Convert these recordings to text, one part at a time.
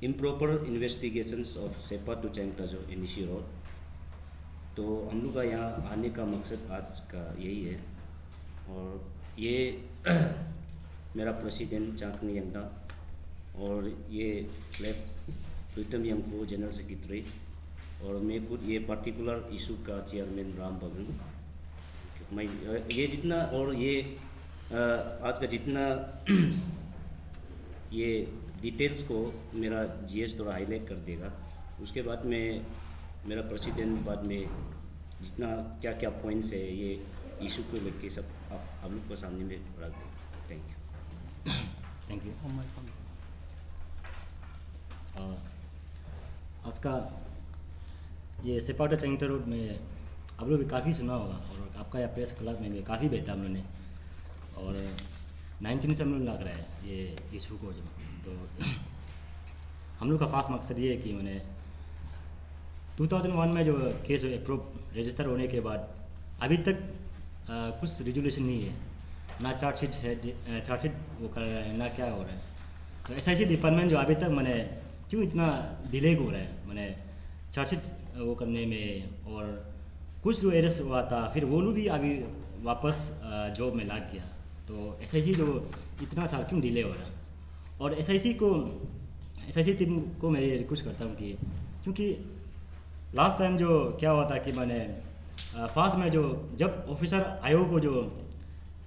Improper investigations of Seppa to Chayangtajo इनिशी road. तो हम लोग का यहाँ आने का मकसद आज का यही है। और ये मेरा प्रेसिडेंट चांकनी यंगडा और ये लेफ्ट प्रीतम यंगफो जनरल सेक्रेटरी और मैं खुद ये पार्टिकुलर इशू का चेयरमैन राम बगन। मैं ये जितना और ये आज का जितना ये डिटेल्स को मेरा जीएस थोड़ा हाईलाइट कर देगा। उसके बाद में मेरा प्रेसिडेंट बाद में जितना क्या क्या पॉइंट्स है ये इशू को लेके सब आप लोग को सामने में रख दें। Thank you. Thank you. आज का ये सेपा टू चैंगटा रोड में आप लोग भी काफ़ी सुना होगा और आपका यह प्रेस क्लब में भी काफ़ी बेहतर हम लोगों ने और 19 से हम लोग लग रहा है ये इशू को। तो हम लोग का खास मकसद ये है कि मैंने 2001 में जो केस अप्रूव रजिस्टर होने के बाद अभी तक कुछ रिजोल्यूशन नहीं है, ना चार्जशीट है, चार्जशीट वो कर रहा है ना क्या हो रहा है। तो एसआईसी डिपार्टमेंट जो अभी तक मैंने क्यों इतना डिले हो रहा है मैंने चार्जशीट वो करने में, और कुछ जो एरेस्ट हुआ था फिर वो लोग भी अभी वापस जॉब में लग गया। तो एसआईसी जो इतना साल क्यों डिले हो रहा है। और एसआईसी टीम को मैं ये रिक्वेस्ट करता हूँ कि क्योंकि लास्ट टाइम जो क्या हुआ था कि मैंने फास्ट में जो जब ऑफिसर आयोग को जो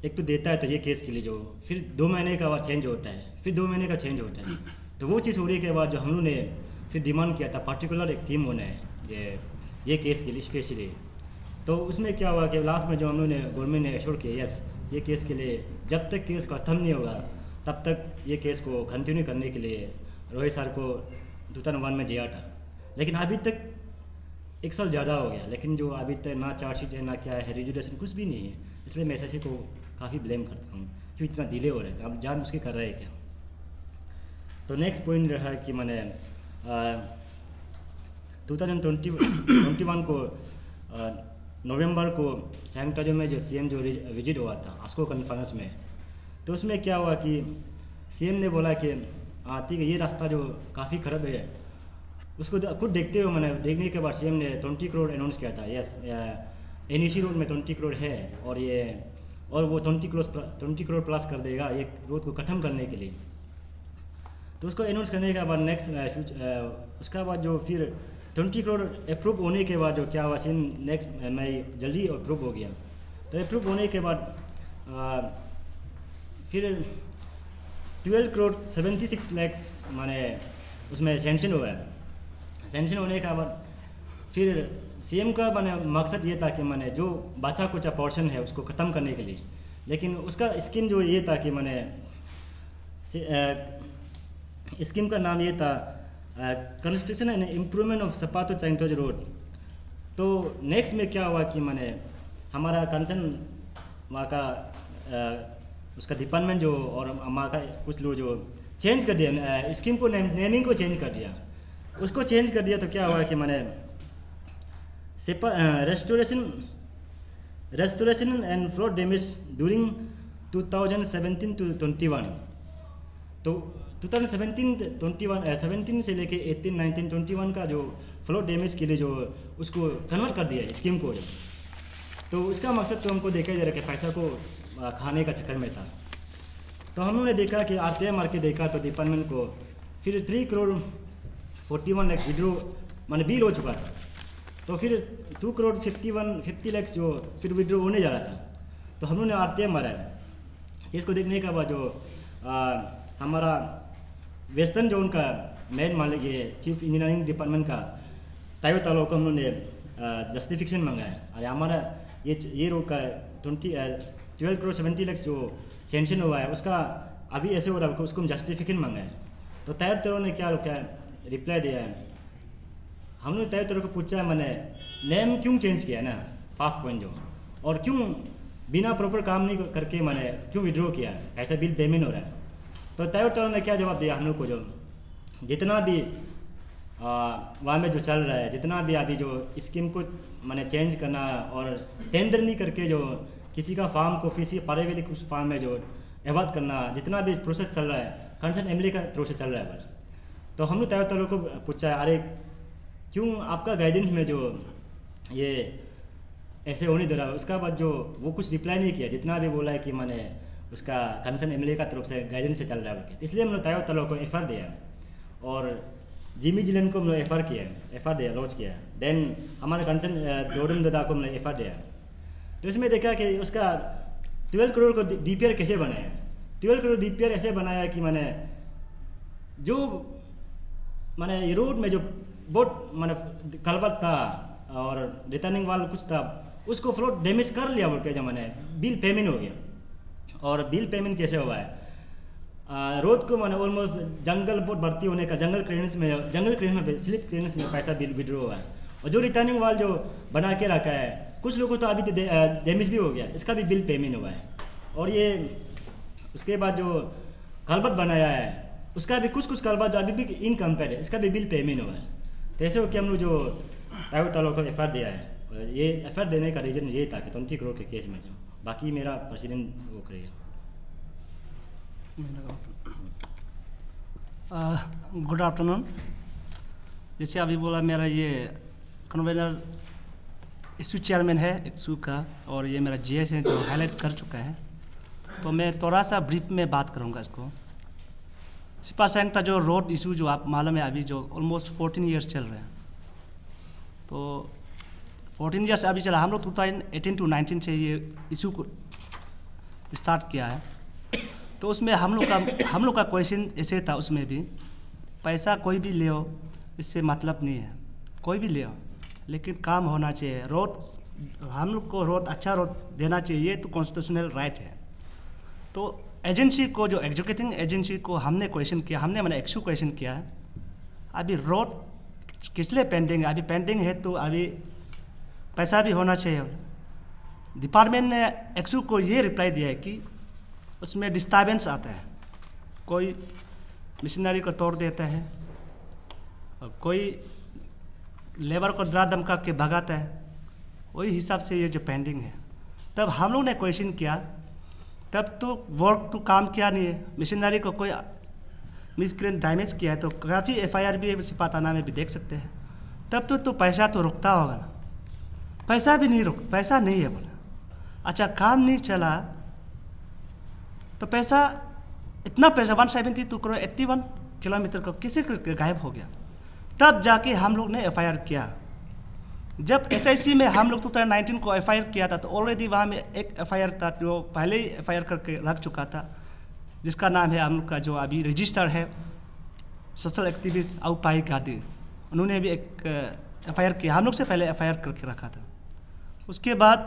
एक तो देता है तो ये केस के लिए जो फिर 2 महीने का बाद चेंज होता है, फिर 2 महीने का चेंज होता है। तो वो चीज़ होने के बाद जो हम लोग ने फिर डिमांड किया था पर्टिकुलर एक थीम होना है ये केस के लिए स्पेशली। तो उसमें क्या हुआ कि लास्ट में जो हम लोग ने गवर्नमेंट ने एश्योर किया यस ये केस के लिए जब तक केस खत्म नहीं होगा तब तक ये केस को कंटिन्यू करने के लिए रोहित सर को 2001 में दिया था। लेकिन अभी तक 1 साल ज़्यादा हो गया, लेकिन जो अभी तक ना चार्जशीट है ना क्या है रिजोल्यूशन कुछ भी नहीं है। इसलिए मैं एसआईसी को काफ़ी ब्लेम करता हूँ क्यों इतना डिले हो रहा है। अब जान उसके कर रहे हैं क्या। तो नेक्स्ट पॉइंट रहा कि मैंने 2021 को नवंबर को चैंगटाजो में जो सीएम जो विजिट हुआ था आस्को कॉन्फ्रेंस में, तो उसमें क्या हुआ कि सीएम ने बोला कि ठीक है ये रास्ता जो काफ़ी ख़राब है उसको खुद देखते हुए मैंने देखने के बाद सीएम ने 20 करोड़ अनाउंस किया था। यस एनईसी रोड में 20 करोड़ है और वो 20 करोड़ प्लस कर देगा ये रोड को ख़त्म करने के लिए। तो उसको अनाउंस करने के बाद नेक्स्ट उसका बाद जो फिर 20 करोड़ अप्रूव होने के बाद जो क्या हुआ सीन नेक्स्ट मैं जल्दी अप्रूव हो गया। तो अप्रूव होने के बाद फिर 12 करोड़ 76 लाख माने उसमें सेंक्शन हुआ है। सेंक्शन होने के बाद फिर सीएम का मैंने मकसद ये था कि मैंने जो बचा कुचा पोर्शन है उसको ख़त्म करने के लिए, लेकिन उसका स्कीम जो ये था कि मैंने स्कीम का नाम ये था construction and improvement of Seppa to Chayangtajo road. तो नेक्स्ट में क्या हुआ कि मैंने हमारा कंसर्न वहाँ का उसका डिपार्टमेंट जो और वहाँ का कुछ लोग जो चेंज कर दिया स्कीम को नेमिंग को चेंज कर दिया, उसको चेंज कर दिया। तो क्या हुआ कि मैंने सेपा restoration and flood damage during 2017 to 21। तो 17 से लेके 18, 19, 21 का जो फ्लोड डैमेज के लिए जो उसको कन्वर्ट कर दिया स्कीम को। तो उसका मकसद तो हमको देखा जा रहा है कि पैसा को खाने का चक्कर में था। तो हम लोगों ने देखा कि आरटीआई मार के देखा तो डिपार्टमेंट को फिर 3 करोड़ 41 लाख विड्रो मैंने बिल हो चुका था। तो फिर 2 करोड़ 50 लाख जो फिर विड्रो होने जा रहा था। तो हम लोगों ने आरटीआई मारा है। जिसको देखने के बाद जो हमारा वेस्टर्न जोन का मेन मालिक ये चीफ इंजीनियरिंग डिपार्टमेंट का तायो तालो को हम लोगों ने जस्टिफिकेशन मांगा है। और हमारा ये रोड का 12 करोड़ 70 लाख जो सेंक्शन हुआ है उसका अभी ऐसे हो रहा है उसको हम जस्टिफिकेशन मांगा है। तो तायो तालो ने क्या रिप्लाई दिया है, हम लोग तायो तालो को पूछा है मैंने नेम क्यों चेंज किया ना फास्ट पॉइंट जो, और क्यों बिना प्रॉपर काम नहीं करके मैंने क्यों विड्रॉ किया ऐसा बिल पेमेंट हो रहा है। तो तायो तालो ने क्या जवाब दिया हम लोग को, जो जितना भी वहाँ में जो चल रहा है जितना भी अभी जो स्कीम को मैंने चेंज करना और टेंडर नहीं करके जो किसी का फार्म को किसी पारिवारिक उस फार्म में जो एवाद करना, जितना भी प्रोसेस चल रहा है कंसर्न एमएलए का थ्रू से चल रहा है बस। तो हम लोग तैयार को पूछा, अरे क्यों आपका गाइडेंस में जो ये ऐसे होने दे रहा है, उसका बाद जो वो कुछ रिप्लाई नहीं किया, जितना भी बोला है कि मैंने उसका कंसर्न एमएलए का तरफ से गाइडेंस से चल रहा है। इसलिए हम लोग तैयार तलो को एफआर दिया और जिमी जिलेन को हम लोग एफआर दिया लॉन्च किया। देन हमारे कंसर्न डोडन दादा को हमने एफआर दिया। तो इसमें देखा कि उसका 12 करोड़ को डीपीआर कैसे बनाया। 12 करोड़ डीपीआर ऐसे बनाया कि मैंने जो मैंने रोड में जो बहुत मैंने कलवट था और रिटर्निंग वाल कुछ था, उसको फ्लोट डैमेज कर लिया बोल के जो मैंने बिल पेमेंट हो गया। और बिल पेमेंट कैसे हुआ है, रोड को मैंने ऑलमोस्ट जंगल बहुत भर्ती होने का जंगल क्लियरेंस में स्लिप क्लियरेंस में पैसा बिल विड्रॉ हुआ है। और जो रिटर्निंग वाल जो बना के रखा है कुछ लोगों तो अभी डैमेज भी हो गया, इसका भी बिल पेमेंट हुआ है। और ये उसके बाद जो कलबट बनाया है उसका भी कुछ कलबट जो अभी भी इनकम्प्लीट है, इसका भी बिल पेमेंट हुआ है। तो ऐसे हो कि हम लोग जो टाइगर तालो को एफआर दिया है, ये एफआर देने का रीज़न ये था कि 20 करोड़ के केस में जो बाकी मेरा प्रेसिडेंट वो करेगा। Good afternoon. जैसे अभी बोला, मेरा ये कन्वेनर इशू चेयरमैन है इशू का, और ये मेरा जीएस है जो हाईलाइट कर चुका है। तो मैं थोड़ा सा ब्रीफ में बात करूँगा इसको। सिपा सैंग का जो रोड इशू जो आप मालूम है अभी जो ऑलमोस्ट 14 ईयर्स चल रहे हैं। तो 14 ईयर्स अभी चला, हम लोग 2018 to 19 से ये इशू को स्टार्ट किया है। तो उसमें हम लोग का क्वेश्चन ऐसे था, उसमें भी पैसा कोई भी ले हो इससे मतलब नहीं है, कोई भी ले हो, लेकिन काम होना चाहिए। रोड हम लोग को रोड अच्छा रोड देना चाहिए, तो कॉन्स्टिट्यूशनल राइट है। तो एजेंसी को जो एग्जीक्यूटिंग एजेंसी को हमने क्वेश्चन किया, मैंने एक्शू क्वेश्चन किया है, अभी रोड किस लिए पेंडिंग है, अभी पेंडिंग है तो अभी पैसा भी होना चाहिए। डिपार्टमेंट ने एक्शू को ये रिप्लाई दिया है कि उसमें डिस्टर्बेंस आता है, कोई मशीनरी को तोड़ देता है और कोई लेबर को डरा धमका के भगाता है, वही हिसाब से ये जो पेंडिंग है। तब हम लोग ने क्वेश्चन किया, तब तो वर्क तो काम किया नहीं है, मशीनरी को कोई मिसक्रेंट डैमेज किया है तो काफ़ी एफआईआर भी सिपा थाना में भी देख सकते हैं। तब तो पैसा तो रुकता होगा ना, पैसा भी नहीं पैसा नहीं है बोला। अच्छा, काम नहीं चला तो पैसा, इतना पैसा 172 करोड़ 81 किलोमीटर को किसी के गायब हो गया। तब जाके हम लोग ने एफआईआर किया। जब एसआईसी में हम लोग 2019 को एफआईआर किया था, तो ऑलरेडी वहाँ में एक एफआईआर था जो पहले ही एफआईआर करके रख चुका था, जिसका नाम है हम लोग का जो अभी रजिस्टर है सोशल एक्टिविस्ट आउपाई गादी, उन्होंने भी एक एफआईआर किया, हम लोग से पहले एफआईआर करके रखा था। उसके बाद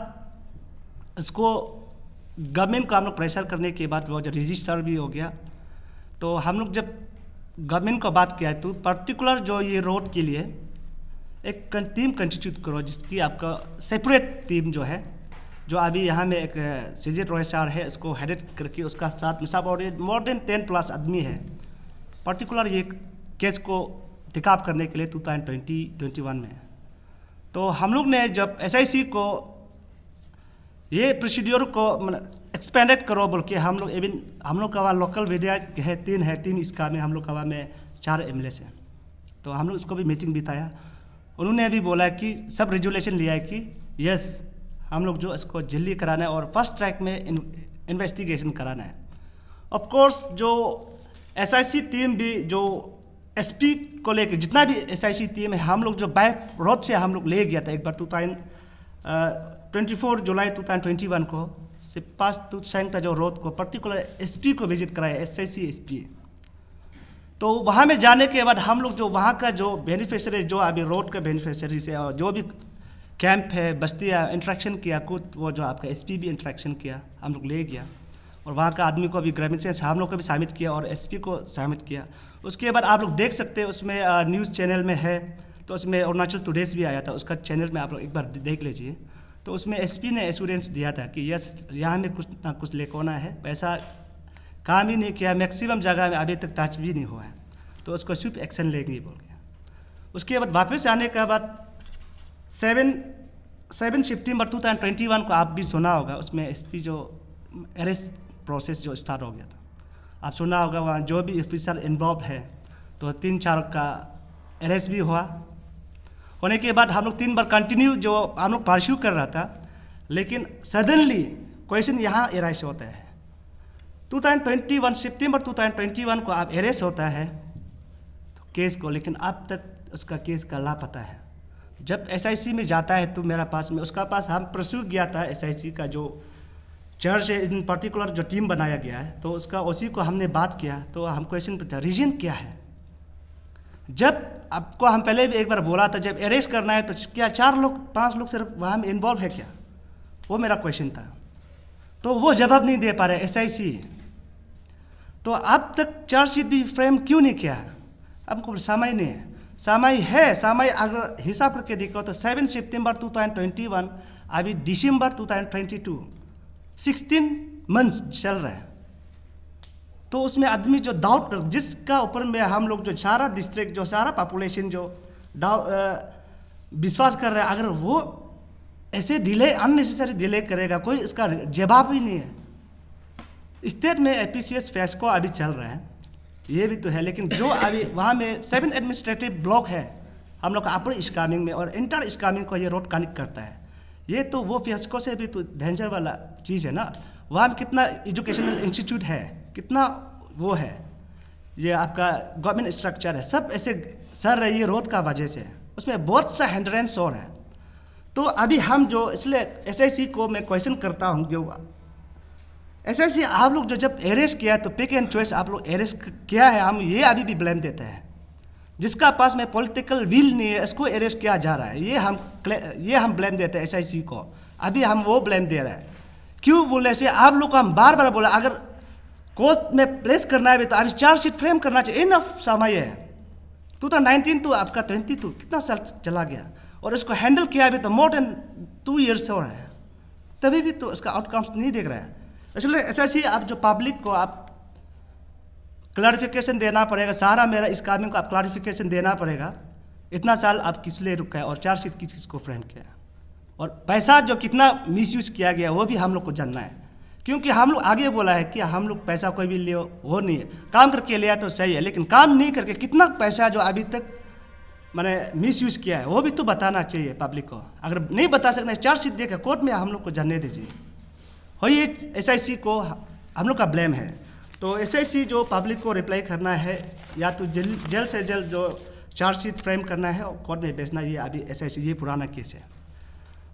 इसको गवर्नमेंट को हम लोग प्रेशर करने के बाद वो जो रजिस्टर भी हो गया। तो हम लोग जब गवर्नमेंट को बात किया तो पर्टिकुलर जो ये रोड के लिए एक टीम कंस्टिट्यूट करो, जिसकी आपका सेपरेट टीम जो है, जो अभी यहाँ में एक सीजेट रॉयसार है, इसको हेडेड करके उसका साथ में सब और मोर देन 10+ आदमी है पर्टिकुलर ये केस को टेकअप करने के लिए 2020-21 में। तो हम लोग ने जब एसआईसी को ये प्रोसीड्योर को एक्सपेंडेड करो बोल के हम लोग का वहाँ लोकल विधायक है 3 है, टीम इसका में हम लोग का वहाँ में 4 एमएलए हैं। तो हम लोग इसको भी मीटिंग बिताया, उन्होंने भी बोला कि सब रेजुलेशन लिया है कि यस हम लोग जो इसको जल्दी कराना है और फर्स्ट ट्रैक में इन्वेस्टिगेशन कराना है। ऑफ कोर्स जो एसआईसी टीम भी जो एसपी को लेकर जितना भी एसआईसी टीम है, हम लोग जो बाइक रोड से हम लोग ले गया था एक बार 24 जुलाई 2021 को सिपा सैंग जो रोड को पर्टिकुलर एसपी को विजिट कराया, एसआईसी एसपी। तो वहाँ में जाने के बाद हम लोग जो वहाँ का जो बेनिफिशियरी जो अभी रोड का बेनिफिशियरी से और जो भी कैंप है बस्तियाँ इंट्रैक्शन किया, कुछ वो जो आपका एसपी भी इंट्रैक्शन किया, हम लोग ले गया और वहाँ का आदमी को भी ग्रामीण से हम लोग को भी शामिल किया और एसपी को शामिल किया। उसके बाद आप लोग देख सकते हैं उसमें न्यूज़ चैनल में है, तो उसमें अरुणाचल टुडेज भी आया था, उसका चैनल में आप लोग एक बार देख लीजिए। तो उसमें एसपी ने एश्योरेंस दिया था कि यस यहाँ में कुछ ना कुछ लेकोना है, पैसा काम ही नहीं किया, मैक्सिमम जगह में अभी तक टच भी नहीं हुआ है, तो उसको सिर्फ एक्शन लेंगे बोल गया। उसके बाद वापस आने के बाद 7 सितंबर 2021 को आप भी सुना होगा, उसमें एसपी जो अरेस्ट प्रोसेस जो स्टार्ट हो गया था। आप सुना होगा वहाँ जो भी ऑफिसर इन्वॉल्व है, तो 3-4 का अरेस्ट भी हुआ। होने के बाद हम लोग 3 बार कंटिन्यू जो हम लोग परस्यू कर रहा था, लेकिन सडनली क्वेश्चन यहाँ एराइज होता है। 2021 सितंबर 2021 को आप अरेस्ट होता है तो केस को, लेकिन अब तक उसका केस का लापता है। जब SIC में जाता है तो मेरा पास में उसका पास हम परस्यू किया था, SIC का जो चर्च है इन पर्टिकुलर जो टीम बनाया गया है, तो उसका उसी को हमने बात किया। तो हम क्वेश्चन पूछा रीजन क्या है। जब आपको हम पहले भी एक बार बोला था, जब अरेस्ट करना है तो क्या 4 लोग 5 लोग सिर्फ वहाँ में इन्वॉल्व है क्या, वो मेरा क्वेश्चन था। तो वो जवाब नहीं दे पा रहे SIC। तो अब तक चार्जशीट भी फ्रेम क्यों नहीं किया? हमको समय नहीं है। समय अगर हिसाब करके देखो तो 7 सितंबर 2021 अभी दिसंबर 2022 16 मंथ चल रहा है। तो उसमें आदमी जो डाउट कर, जिसका ऊपर में हम लोग जो सारा डिस्ट्रिक्ट जो सारा पॉपुलेशन जो विश्वास कर रहा है, अगर वो ऐसे डिले अननेसेसरी डिले करेगा, कोई इसका जवाब ही नहीं है। स्टेट में APCS फेस को अभी चल रहा है, ये भी तो है, लेकिन जो अभी वहाँ में 7 एडमिनिस्ट्रेटिव ब्लॉक है हम लोग का अपर स्कामिंग में, और इंटर स्कामिंग को ये रोड कनेक्ट करता है। ये तो वो फिस्को से भी तो डेंजर वाला चीज़ है ना। वहाँ में कितना एजुकेशनल इंस्टीट्यूट है, कितना वो है, ये आपका गवर्नमेंट स्ट्रक्चर है, सब ऐसे सर रही है रोड का वजह से, उसमें बहुत सा हिंड्रेंस और है। तो अभी हम जो इसलिए SIC को मैं क्वेश्चन करता हूँ, जो SIC आप लोग जो जब अरेस्ट किया तो पिक एंड चॉइस आप लोग अरेस्ट किया है, हम ये अभी भी ब्लेम देते हैं। जिसका पास में पॉलिटिकल विल नहीं है इसको अरेस्ट किया जा रहा है, ये हम ब्लेम देते हैं SIC को। अभी हम वो ब्लेम दे रहे हैं। क्यों बोले से आप लोग को हम बार बार बोला, अगर कोर्ट में प्लेस करना है तो अभी चार्जशीट फ्रेम करना चाहिए, इनफ समय है। 2019 तो आपका 22 कितना साल चला गया, और इसको हैंडल किया अभी तो मोर देन 2 ईयर्स हो रहा है, तभी भी तो इसका आउटकम्स नहीं देख रहा है। इसलिए SIC आप जो पब्लिक को आप क्लैरिफिकेशन देना पड़ेगा, सारा मेरा इस कानून को आप क्लैरिफिकेशन देना पड़ेगा। इतना साल आप किस लिए रुका है, और चार्जशीट किस किस को फ्रेम किया, और पैसा जो कितना मिसयूज किया गया वो भी हम लोग को जानना है। क्योंकि हम लोग आगे बोला है कि हम लोग पैसा कोई भी ले वो नहीं है, काम करके लिया तो सही है, लेकिन काम नहीं करके कितना पैसा जो अभी तक मैंने मिसयूज किया है वो भी तो बताना चाहिए पब्लिक को। अगर नहीं बता सकते चार्जशीट देकर कोर्ट में हम लोग को जानने दीजिए। और ये SIC को हम लोग का ब्लेम है। तो SIC जो पब्लिक को रिप्लाई करना है, या तो जल्द से जल्द जो चार्जशीट फ्रेम करना है और कोर्ट में भेजना, ये अभी SIC ये पुराना केस है।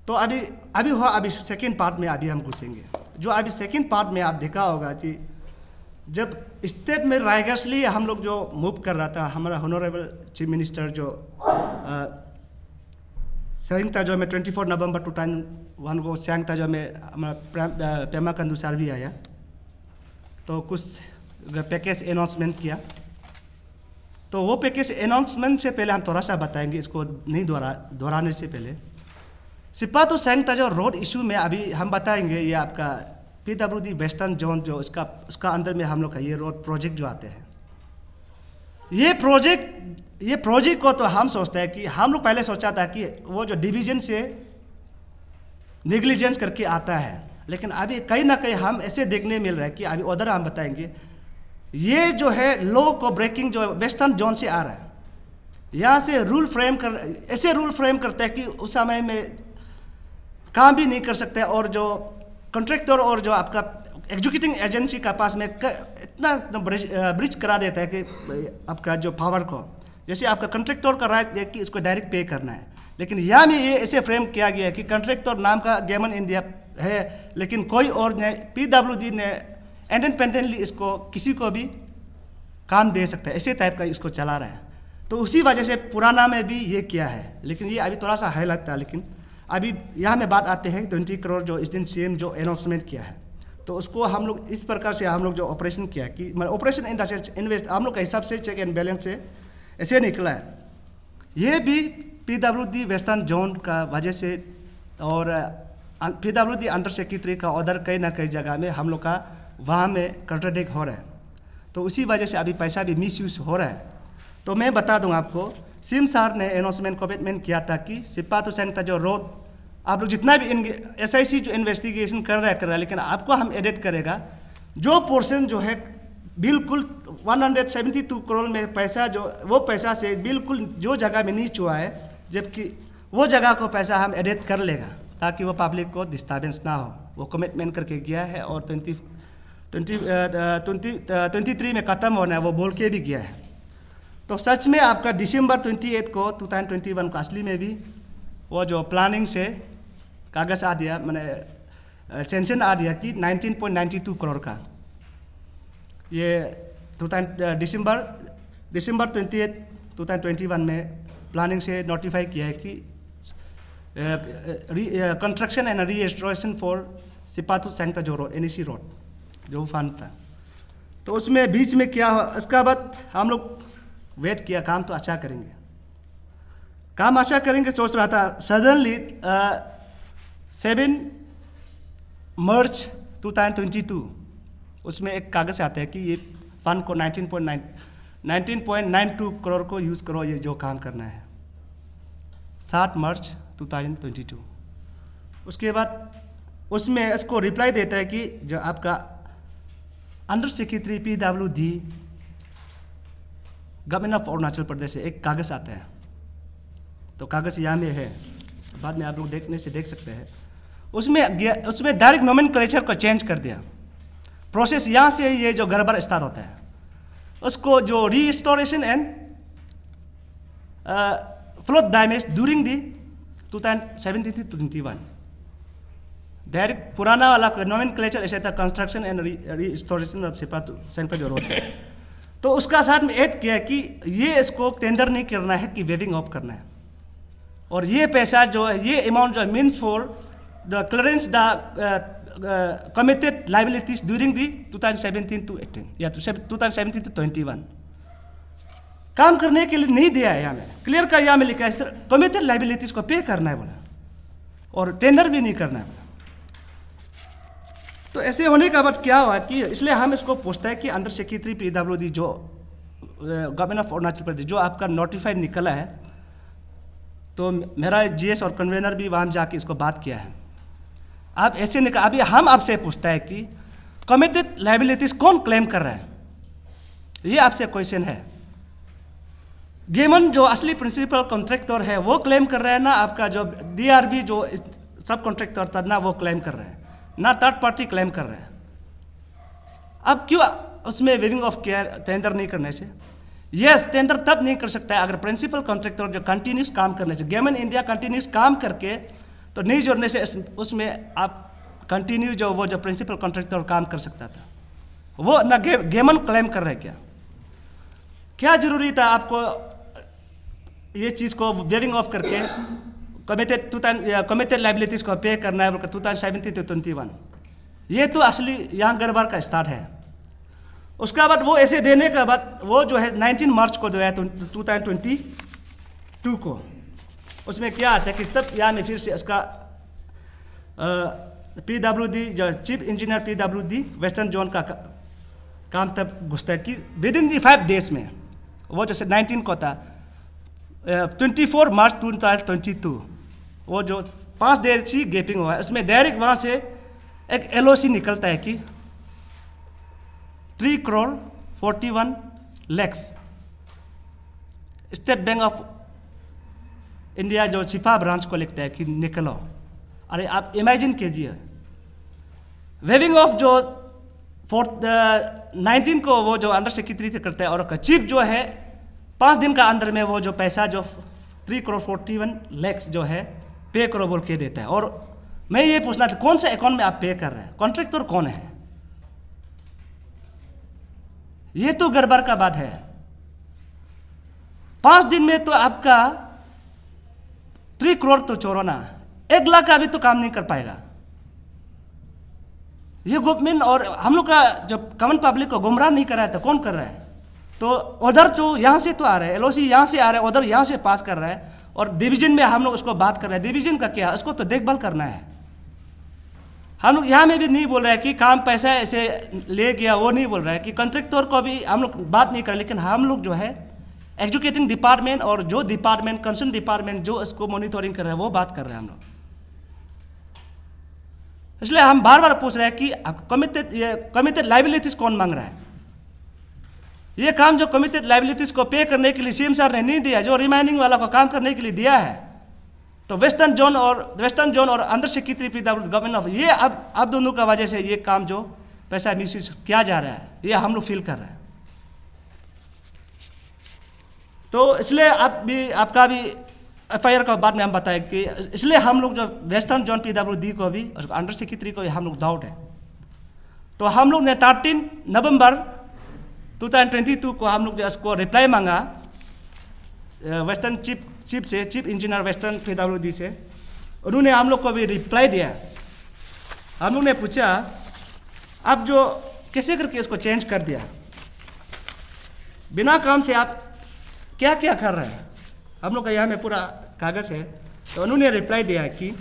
तो अभी हुआ, अभी सेकेंड पार्ट में अभी हम घुसेंगे। जो अभी सेकेंड पार्ट में आप देखा होगा कि जब स्टेट में राइगर्सली हम लोग जो मूव कर रहा था, हमारा ऑनरेबल चीफ मिनिस्टर जो सियांग ताजो में 24 नवंबर 2001 को सियांग ताजो में हमारा पेमा खांडू सर भी आया, तो कुछ पैकेज अनाउंसमेंट किया। तो वो पैकेज अनाउंसमेंट से पहले हम थोड़ा सा बताएंगे, इसको नहीं दोहराने से पहले। सिपा तो सियांग ताजो रोड इशू में अभी हम बताएंगे, ये आपका PWD वेस्टर्न जोन जो उसका अंदर में हम लोग का ये रोड प्रोजेक्ट जो आते हैं, ये प्रोजेक्ट को तो हम सोचते हैं कि हम लोग पहले सोचा था कि वो जो डिवीजन से नेग्लिजेंस करके आता है, लेकिन अभी कहीं ना कहीं हम ऐसे देखने मिल रहा है कि अभी उधर हम बताएंगे, ये जो है लॉ को ब्रेकिंग जो वेस्टर्न जोन से आ रहा है, यहाँ से ऐसे रूल फ्रेम करते हैं कि उस समय में काम भी नहीं कर सकते, और जो कॉन्ट्रैक्टर और जो आपका एग्जीक्यूटिंग एजेंसी का पास में इतना ब्रिज करा देता है कि आपका जो पावर को, जैसे आपका कॉन्ट्रैक्टर का राइट है कि इसको डायरेक्ट पे करना है, लेकिन यहाँ में ये ऐसे फ्रेम किया गया है कि कॉन्ट्रैक्टर नाम का गेमन इंडिया है, लेकिन कोई और ने PWD ने इंडिपेंडेंटली इसको किसी को भी काम दे सकता है, ऐसे टाइप का इसको चला रहा है। तो उसी वजह से पुराना में भी ये किया है, लेकिन ये अभी थोड़ा सा हाईलाइट था। लेकिन अभी यहाँ में बात आते हैं 20 करोड़ जो इस दिन CM जो अनाउंसमेंट किया है, तो उसको हम लोग इस प्रकार से हम लोग जो ऑपरेशन किया कि operation in the sense invest हम लोग के हिसाब से चेक एंड बैलेंस से ऐसे निकला है। ये भी PWD वेस्टर्न जोन का वजह से, और PWD अंडर सेक्रेटरी का ऑर्डर कहीं ना कहीं जगह में हम लोग का वहाँ में कंट्राडिक्ट हो रहा है, तो उसी वजह से अभी पैसा भी मिसयूज हो रहा है। तो मैं बता दूं आपको, CM सर ने अनाउंसमेंट कमिटमेंट किया था कि सिपा तो सियांग ताजो रोड आप लोग जितना भी SIC जो इन्वेस्टिगेशन कर रहा है, लेकिन आपको हम एडिट करेगा जो पोर्शन जो है बिल्कुल 172 करोड़ में पैसा जो वो पैसा से बिल्कुल जो जगह में नहीं छुआ है, जबकि वो जगह को पैसा हम एडिट कर लेगा ताकि वो पब्लिक को डिस्टर्बेंस ना हो। वो कमिटमेंट करके गया है और 23 में ख़त्म होना है वो बोल के भी गया है। तो सच में आपका दिसंबर 28 को 2021 को असली में भी वो जो प्लानिंग से कागज़ आ दिया, मैंने सेंशन आ दिया कि 19.92 करोड़ का ये दिसंबर 28 2021 में प्लानिंग से नोटिफाई किया है कि कंस्ट्रक्शन एंड रीएस्टोरेशन फॉर सिपातू सेंटर रोड NEC रोड जो फंड था। तो उसमें बीच में क्या हो, इसका बाद हम लोग वेट किया, काम तो अच्छा करेंगे, काम अच्छा करेंगे सोच रहा था। सडनली 7 मार्च 2022 उसमें एक कागज़ आता है कि ये फंड को 19.92 करोड़ को यूज़ करो, ये जो काम करना है। 7 मार्च 2022 उसके बाद उसमें इसको रिप्लाई देता है कि जो आपका under secretary PWD government of Arunachal Pradesh से एक कागज़ आता है। तो कागज़ यहाँ में है, बाद में आप लोग देख सकते हैं। उसमें डायरेक्ट नोमेनक्लेचर को चेंज कर दिया। प्रोसेस यहाँ से ये जो गड़बड़ स्टार्ट होता है उसको जो restoration and flood damage during the 2017-21 direct पुराना वाला नोमेनक्लेचर ऐसा था, कंस्ट्रक्शन एंड रीस्टोरेशन ऑफ सिपातू सेंटर जो रोड है। तो उसका साथ में ऐड किया कि ये इसको टेंडर नहीं करना है कि वेविंग ऑफ करना है, और ये पैसा जो है ये अमाउंट जो means for the clearance the committed liabilities during the 2017-18 या 2017-21 काम करने के लिए नहीं दिया है। यहाँ में क्लियर का यहाँ में लिखा है सर कमिटेड लाइबिलिटीज को पे करना है बोला, और टेंडर भी नहीं करना है बोला। तो ऐसे होने का बाद क्या हुआ कि इसलिए हम इसको पूछता है कि अंडर सेक्रेटरी PWD जो गवर्नमेंट ऑफ अरुणाचल प्रदेश जो आपका नोटिफाइड निकला है, तो मेरा GS और कन्वेनर भी वहाँ जाके इसको बात किया है। आप ऐसे निकल, अभी हम आपसे पूछता है कि कमिटेड लाइबिलिटीज कौन क्लेम कर रहा है, ये आपसे क्वेश्चन है। गेमन जो असली प्रिंसिपल कॉन्ट्रैक्टर है वो क्लेम कर रहा है ना, आपका जो DRB जो सब कॉन्ट्रैक्टर था ना वो क्लेम कर रहा है, ना थर्ड पार्टी क्लेम कर रहा है। अब क्यों उसमें वेविंग ऑफ किया टेंडर नहीं करने से? यस, टेंडर तब नहीं कर सकता है अगर प्रिंसिपल कॉन्ट्रैक्टर जो कंटिन्यूस काम करने से, गेमन इंडिया कंटिन्यूस काम करके तो नहीं जोड़ने से उसमें आप कंटिन्यू जो वो जो प्रिंसिपल कॉन्ट्रैक्टर काम कर सकता था, वो ना गेमन क्लेम कर रहे। क्या जरूरी था आपको ये चीज़ को वेविंग ऑफ करके कमिटेड लाइबिलिटीज को पे करना है 2017-21? ये तो असली यहाँ गड़बड़ का स्टार्ट है। उसका बाद वो ऐसे देने के बाद वो जो है 19 मार्च को जो है 2022 को उसमें क्या आता है कि तब यहाँ में फिर से उसका PWD जो chief engineer PWD western zone का काम तब घुसता है कि विद इन दी 5 डेज में, वो जैसे 19 को था 24 मार्च 2022 वो जो 5 देर की गैपिंग हुआ है, उसमें डायरेक्ट वहाँ से एक LOC निकलता है कि 3 crore 41 lakh state bank of India जो सिपा ब्रांच को लिखता है कि निकलो। अरे आप इमेजिन कीजिए, वेविंग ऑफ जो 19 को वो जो अंडर सेक्रेटरी से करता है, और चीफ जो है 5 दिन का अंदर में वो जो पैसा जो 3 करोड़ 41 लाख जो है पे करो बोल के देता है। और मैं ये पूछना था कौन से अकाउंट में आप पे कर रहे हैं, कॉन्ट्रैक्टर कौन है? ये तो गड़बड़ का बात है। 5 दिन में तो आपका 3 करोड़ तो चोरोना, 1 लाख का भी तो काम नहीं कर पाएगा। ये गवर्नमेंट और हम लोग का जब कॉमन पब्लिक को गुमराह नहीं कर रहा है तो कौन कर रहा है? तो उधर तो यहाँ से तो आ रहा है, LOC यहाँ से आ रहा है, उधर यहाँ से पास कर रहा है, और डिवीजन में हम लोग उसको बात कर रहे हैं। डिवीजन का क्या, उसको तो देखभाल करना है। हम लोग यहाँ में भी नहीं बोल रहे हैं कि काम पैसा ऐसे ले गया, वो नहीं बोल रहा है कि कॉन्ट्रैक्टर को भी हम लोग बात नहीं कर, लेकिन हम लोग जो है एजुकेटिंग डिपार्टमेंट और जो डिपार्टमेंट कंसर्न डिपार्टमेंट जो इसको मॉनिटरिंग कर रहा है वो बात कर रहे हैं हम लोग। इसलिए हम बार बार पूछ रहे हैं कि कमिटेड लाइबिलिटीज कौन मांग रहा है। ये काम जो कमिटेड लाइबिलिटीज को पे करने के लिए सीएम सर ने नहीं दिया, जो रिमाइनिंग वाला को काम करने के लिए दिया है, तो वेस्टर्न जोन और under secretary PWD government of, ये अब दोनों का वजह से ये काम जो पैसा मिसयूज किया जा रहा है, ये हम लोग फील कर रहे हैं। तो इसलिए आपका भी FIR का बाद में हम बताएं कि इसलिए हम लोग जो वेस्टर्न जोन PWD को भी और अंडर सेक्रेटरी को हम लोग डाउट है। तो हम लोग ने 13 नवंबर 2022 को हम लोग इसको रिप्लाई मांगा western chief engineer western PWD से। उन्होंने हम लोग को भी रिप्लाई दिया। हम लोग ने पूछा आप जो कैसे करके इसको चेंज कर दिया, बिना काम से आप क्या क्या कर रहे हैं। हम लोग का यहाँ में पूरा कागज़ है। तो उन्होंने रिप्लाई दिया कि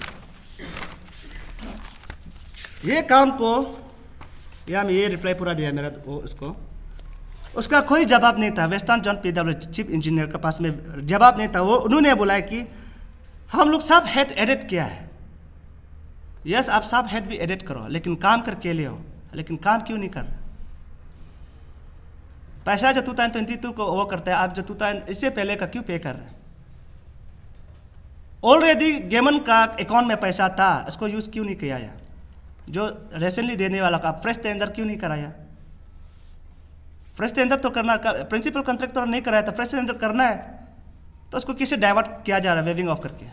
ये काम को, यहाँ में ये रिप्लाई पूरा दिया मेरा वो उसको, उसका कोई जवाब नहीं था। Western zone PWD chief engineer के पास में जवाब नहीं था। वो उन्होंने बोला है कि हम लोग सब हेड एडिट किया है। यस, आप सब हेड भी एडिट करो, लेकिन काम करके ले आओ। लेकिन काम क्यों नहीं कर रहे? पैसा जो 2022 को वो करता है, आप जो 2000 इससे पहले का क्यों पे कर रहे हैं? ऑलरेडी गेमन का अकाउंट में पैसा था, इसको यूज़ क्यों नहीं किया? जो रिसेंटली देने वाला का फ्रेश टेंडर क्यों नहीं कराया? फ्रेश टेंडर तो करना, प्रिंसिपल कॉन्ट्रैक्टर नहीं कराया, तो फ्रेश टेंडर करना है तो उसको किसे डाइवर्ट किया जा रहा है वेविंग ऑफ करके,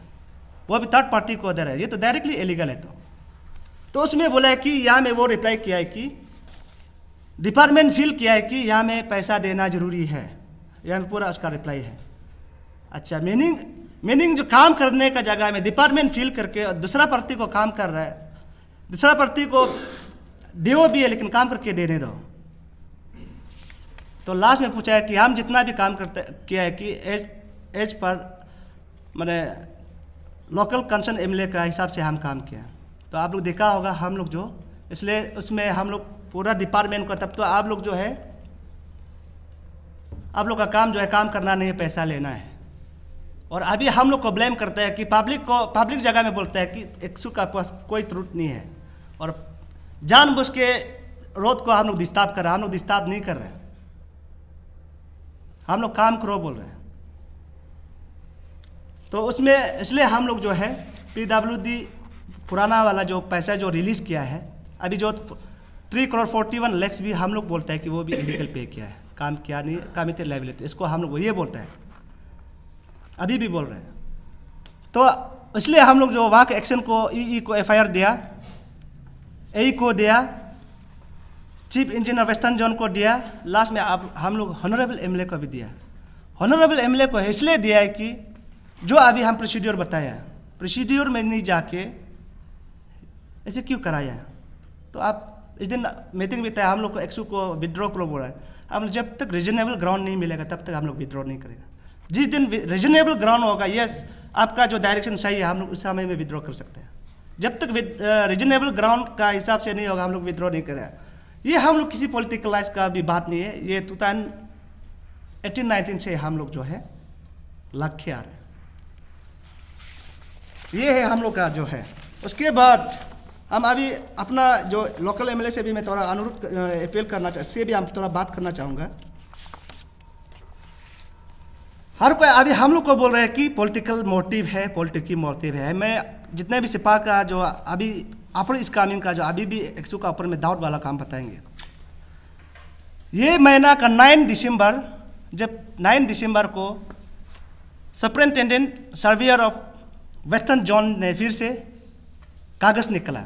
वो भी थर्ड पार्टी को दे रहा है। ये तो डायरेक्टली इलीगल है। तो उसमें बोला है कि यहाँ में वो रिप्लाई किया है कि डिपार्टमेंट फील किया है कि यहाँ में पैसा देना जरूरी है। यहाँ में पूरा उसका रिप्लाई है। अच्छा, मीनिंग जो काम करने का जगह में डिपार्टमेंट फील करके और दूसरा पार्टी को काम कर रहा है, दूसरा पार्टी को DO भी है लेकिन काम करके देने दो। तो लास्ट में पूछा है कि हम जितना भी काम करते किया है कि एज पर मैंने लोकल कंसर्न MLA का हिसाब से हम काम किया। तो आप लोग देखा होगा हम लोग जो, इसलिए उसमें हम लोग पूरा डिपार्टमेंट को, तब तो आप लोग जो है, आप लोग का काम जो है काम करना नहीं है, पैसा लेना है। और अभी हम लोग को ब्लेम करते हैं कि पब्लिक जगह में बोलता है कि एक्सू का पास कोई त्रुटि नहीं है, और जानबूझ के रोड को हम लोग डिस्टर्ब कर रहे हैं। हम लोग डिस्टर्ब नहीं कर रहे हैं, हम लोग काम करो बोल रहे हैं। तो उसमें इसलिए हम लोग जो है PWD पुराना वाला जो पैसा जो रिलीज़ किया है, अभी जो 3,41,00,000 भी हम लोग बोलते हैं कि वो भी इलीगल पे किया है, काम किया नहीं, कमिटेड लायबिलिटी, इसको हम लोग ये बोलते हैं, अभी भी बोल रहे हैं। तो इसलिए हम लोग जो वहाँ के एक्शन को EE को FIR दिया, AE को दिया, चीफ इंजीनियर वेस्टर्न जोन को दिया, लास्ट में आप हम लोग हॉनरेबल MLA को भी दिया। हॉनरेबल MLA को इसलिए दिया है कि जो अभी हम प्रोसीड्योर बताया, प्रोसीड्योर में नहीं जाके ऐसे क्यों कराया। तो आप इस दिन मीटिंग भी था, हम लोग को एक्सू को विड्रॉ करो बोला है। हम लोग जब तक रीजनेबल ग्राउंड नहीं मिलेगा तब तक हम लोग विड्रॉ नहीं करेगा। जिस दिन रीजनेबल ग्राउंड होगा, यस आपका जो डायरेक्शन सही है, हम लोग उस समय में विड्रॉ कर सकते हैं। जब तक रीजनेबल ग्राउंड का हिसाब से नहीं होगा, हम लोग विड्रॉ नहीं करेगा। ये हम लोग किसी पॉलिटिकलाइज का भी बात नहीं है, ये 2018-19 से हम लोग जो है लक्ष्य आ रहे हैं, ये है हम लोग का जो है। उसके बाद हम अभी अपना जो लोकल MLA से भी मैं थोड़ा अनुरोध अपील करना इससे भी हम थोड़ा बात करना चाहूँगा। हर कोई अभी हम लोग को बोल रहे हैं कि पॉलिटिकल मोटिव है। मैं जितने भी सिपा का जो अभी अपर स्कैमिंग का जो अभी भी एक्सू का ऊपर में डाउट वाला काम बताएंगे। ये महीना का 9 दिसंबर, जब 9 दिसंबर को superintendent surveyor of western zone ने फिर से कागज़ निकला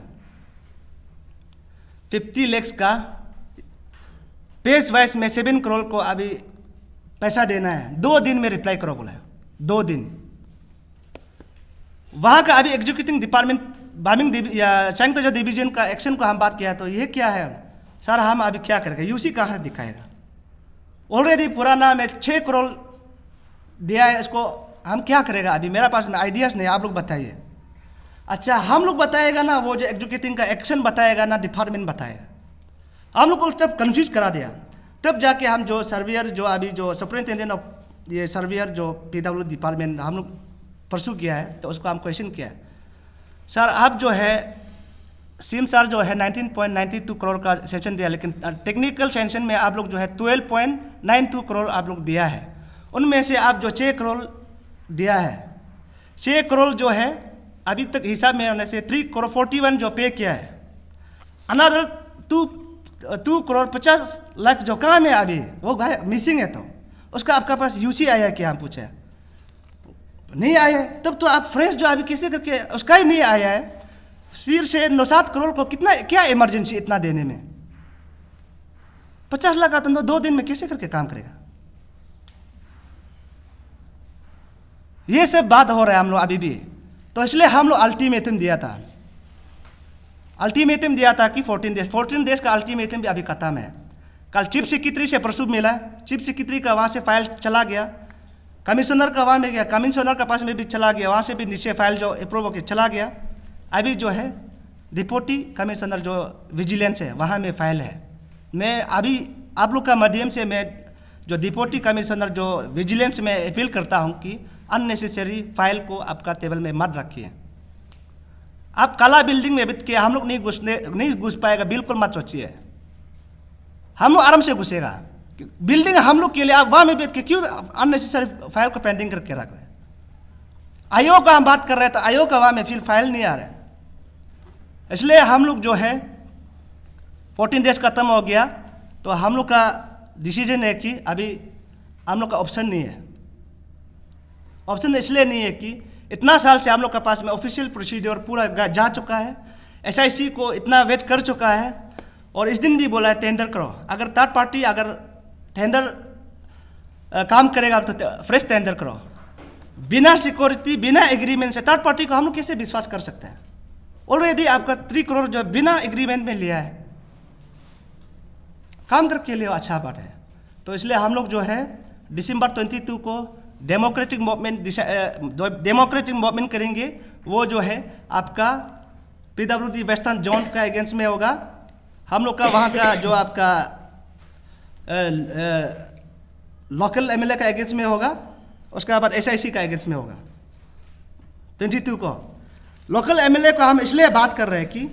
50 लाख का, पेज वाइज में 7 करोड़ को अभी पैसा देना है। 2 दिन में रिप्लाई करो बोला है, 2 दिन। वहाँ का अभी एग्जीक्यूटिंग डिपार्टमेंट बार्मिंग या संयुक्त जो डिवीजन का एक्शन को हम बात किया, तो ये क्या है सर, हम अभी क्या करेंगे, यूसी कहाँ दिखाएगा। ऑलरेडी पुराना में 6 करोड़ दिया है, इसको हम क्या करेगा। अभी मेरा पास में आइडियाज़ नहीं, आप लोग बताइए। अच्छा, हम लोग बताएगा ना, वो जो एग्जीक्यूटिंग का एक्शन बताएगा ना, डिपार्टमेंट बताएगा। हम लोग को तब कंफ्यूज करा दिया। तब जाके हम जो सर्वेयर जो अभी जो सुपरिटेंडेंट ऑफ ये सर्वेयर जो PWD डिपार्टमेंट हम लोग परसू किया है, तो उसको हम क्वेश्चन किया है, सर आप जो है सीएम सर जो है 19.92 करोड़ का सेंक्शन दिया, लेकिन टेक्निकल सेंक्शन में आप लोग जो है 12.92 करोड़ आप लोग दिया है। उनमें से आप जो 6 करोड़ दिया है, 6 करोड़ जो है अभी तक हिसाब में होने से 3 करोड़ 41 जो पे किया है। अनदर 2 करोड़ 50 लाख जो काम है अभी वो भाई मिसिंग है, तो उसका आपका पास यूसी आया है क्या? हम पूछे नहीं आया है। तब तो आप फ्रेश जो अभी कैसे करके उसका ही नहीं आया है, फिर से 9-7 करोड़ को कितना क्या इमरजेंसी इतना देने में? 50 लाख आता 2 दिन में कैसे करके काम करेगा? ये सब बात हो रहा है हम लोग अभी भी। तो इसलिए हम लोग अल्टीमेटम दिया था कि 14 डेज का अल्टीमेटम भी अभी खत्म है। कल चीफ सेक्रेटरी से प्रसूप मिला, चीफ सेक्रेटरी का वहाँ से फाइल चला गया, कमिश्नर का वहाँ में गया, कमिश्नर का पास में भी चला गया, वहाँ से भी नीचे फाइल जो अप्रूव होकर चला गया। अभी जो है डिप्टी कमिश्नर जो विजिलेंस है वहाँ में फाइल है। मैं अभी आप लोग का माध्यम से मैं जो डिप्टी कमिश्नर जो विजिलेंस में अपील करता हूँ कि अननेसेसरी फाइल को आपका टेबल में मत रखिए। आप काला बिल्डिंग में बैठ के हम लोग नहीं घुस पाएगा, बिल्कुल मत सोचिए। हम लोग आराम से घुसेगा। बिल्डिंग हम लोग के लिए, आप वहाँ में बैठ के क्यों अननेसेसरी फाइल को पेंडिंग करके रख रहे हैं? आयोग का हम बात कर रहे हैं तो आयोग का वहाँ में फिर फाइल नहीं आ रहा है। इसलिए हम लोग जो है 14 डेज खत्म हो गया, तो हम लोग का डिसीजन है कि अभी हम लोग का ऑप्शन नहीं है। ऑप्शन इसलिए नहीं है कि इतना साल से हम लोग के पास में ऑफिशियल प्रोसीजर पूरा जा चुका है, एसआईसी को इतना वेट कर चुका है, और इस दिन भी बोला है टेंडर करो। अगर थर्ड पार्टी अगर टेंडर काम करेगा तो फ्रेश टेंडर करो। बिना सिक्योरिटी बिना एग्रीमेंट से थर्ड पार्टी को हम लोग कैसे विश्वास कर सकते हैं? ऑलरेडी आपका 3 करोड़ जो बिना एग्रीमेंट में लिया है, काम करके लिए अच्छा बात है। तो इसलिए हम लोग जो है दिसंबर 22 को डेमोक्रेटिक मूवमेंट करेंगे। वो जो है आपका पीडब्ल्यूडी वेस्टर्न जोन का अगेंस्ट में होगा, हम लोग का वहाँ का जो आपका लोकल एमएलए का अगेंस्ट में होगा, उसके बाद एसआईसी का अगेंस्ट में होगा 22 को। लोकल एमएलए को हम इसलिए बात कर रहे हैं कि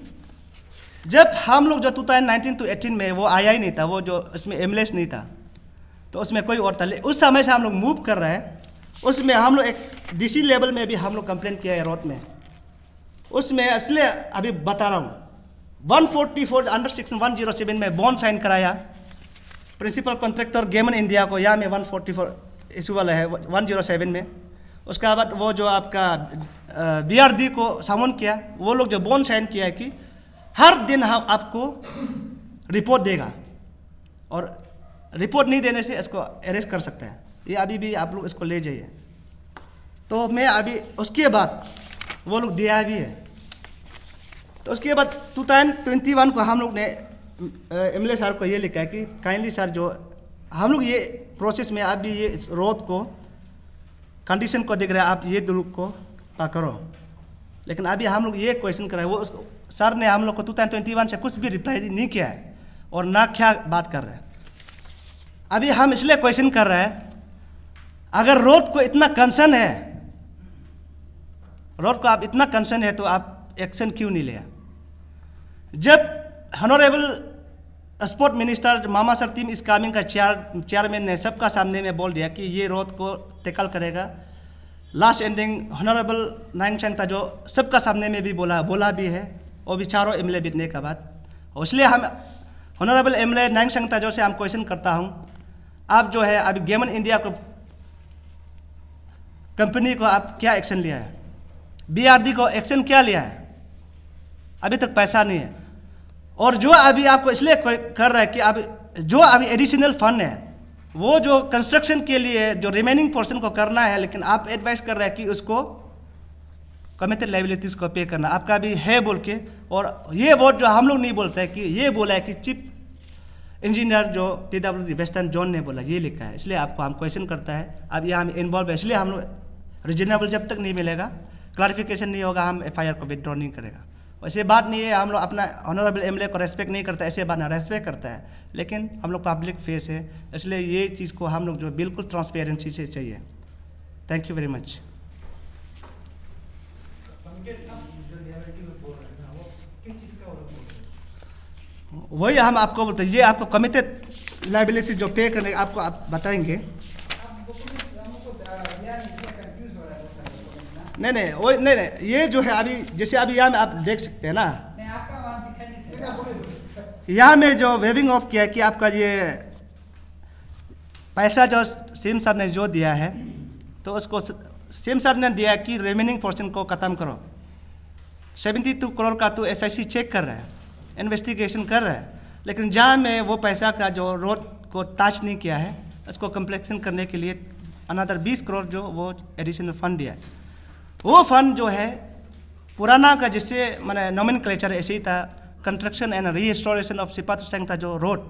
जब हम लोग जो 2019 to 18 में वो आया ही नहीं था, वो जो उसमें एमएलए नहीं था, तो उसमें कोई और था। उस समय से हम लोग मूव कर रहे हैं। उसमें हम लोग एक डीसी लेवल में भी हम लोग कंप्लेंट किया है रोड में। उसमें इसलिए अभी बता रहा हूँ 144 अंडर सेक्शन 107 में बॉन्ड साइन कराया प्रिंसिपल कॉन्ट्रैक्टर गेमन इंडिया को। यहाँ में 144 इशू वाला है 107 में। उसके बाद वो जो आपका बीआरडी को समन किया, वो लोग जो बॉन्ड साइन किया है कि हर दिन हम आपको रिपोर्ट देगा, और रिपोर्ट नहीं देने से इसको अरेस्ट कर सकते हैं। ये अभी भी आप लोग इसको ले जाइए। तो मैं अभी उसके बाद वो लोग दिया भी है। तो उसके बाद 2021 को हम लोग ने एमएलए सर को ये लिखा है कि काइंडली सर जो हम लोग ये प्रोसेस में अभी ये रोड को कंडीशन को देख रहे हैं, आप ये दुरुक को करो। लेकिन अभी हम लोग ये क्वेश्चन कर रहे हैं, वो सर ने हम लोग को 2021 से कुछ भी रिप्लाई नहीं किया है और ना क्या बात कर रहे हैं। अभी हम इसलिए क्वेश्चन कर रहे हैं, अगर रोड को इतना कंसर्न है, रोड को आप इतना कंसर्न है, तो आप एक्शन क्यों नहीं लिया? जब ऑनरेबल स्पोर्ट मिनिस्टर मामा सर टीम इस कामिंग का चेयरमैन ने सबका सामने में बोल दिया कि ये रोड को टैकल करेगा, लास्ट एंडिंग ऑनरेबल नाइंग चंग था जो सबका सामने में भी बोला भी है, और भी चारों एमएलए बीतने के बाद। इसलिए हम ऑनरेबल एमएलए नाइंग चंग था जो से हम क्वेश्चन करता हूँ, आप जो है अभी गेमन इंडिया को कंपनी को आप क्या एक्शन लिया है? बीआरडी को एक्शन क्या लिया है? अभी तक पैसा नहीं है। और जो अभी आपको इसलिए कर रहा है कि अब जो अभी एडिशनल फंड है, वो जो कंस्ट्रक्शन के लिए जो रिमेनिंग पोर्शन को करना है, लेकिन आप एडवाइस कर रहे हैं कि उसको कमिटेड लायबिलिटीज को पे करना आपका भी है बोल के। और ये वोट जो हम लोग नहीं बोलते हैं कि ये बोला है कि चीफ इंजीनियर जो पीडब्ल्यूडी वेस्टर्न जोन ने बोला, ये लिखा है। इसलिए आपको हम क्वेश्चन करता है, अब यहाँ हम इन्वॉल्व है, इसलिए हम लोग रीजनेबल जब तक नहीं मिलेगा, क्लैरिफिकेशन नहीं होगा, हम एफआईआर को विड्रॉ नहीं करेगा। ऐसे बात नहीं है हम लोग अपना ऑनरेबल एमएलए को रेस्पेक्ट नहीं करता, ऐसे बात ना रेस्पेक्ट करता है, लेकिन हम लोग पब्लिक फेस है, इसलिए ये चीज़ को हम लोग जो बिल्कुल ट्रांसपेरेंसी से चाहिए। Thank you very much. जो रियलिटी में बोल रहे हैं ना, वो किस चीज़ का वही हम आपको बोलते हैं, ये आपको कमिटेड लाइबिलिटी जो पे करने आपको आप बताएंगे। नहीं वही नहीं, ये जो है अभी जैसे अभी यहाँ में आप देख सकते हैं ना, यहाँ में जो वेविंग ऑफ किया है कि आपका ये पैसा जो सीएम सर ने जो दिया है, तो उसको सीएम सर ने दिया कि रिमेनिंग पोर्शन को ख़त्म करो। 72 करोड़ का तो एसआईसी चेक कर रहा है, इन्वेस्टिगेशन कर रहा है, लेकिन जहाँ में वो पैसा का जो रोड को टच नहीं किया है, उसको कंप्लीशन करने के लिए अनदर 20 करोड़ जो वो एडिशनल फंड दिया है। वो फंड जो है पुराना का जिससे मैंने नोमेनक्लेचर ऐसे ही था, कंस्ट्रक्शन एंड रीस्टोरेशन ऑफ सिपा तुसैंग था जो रोड,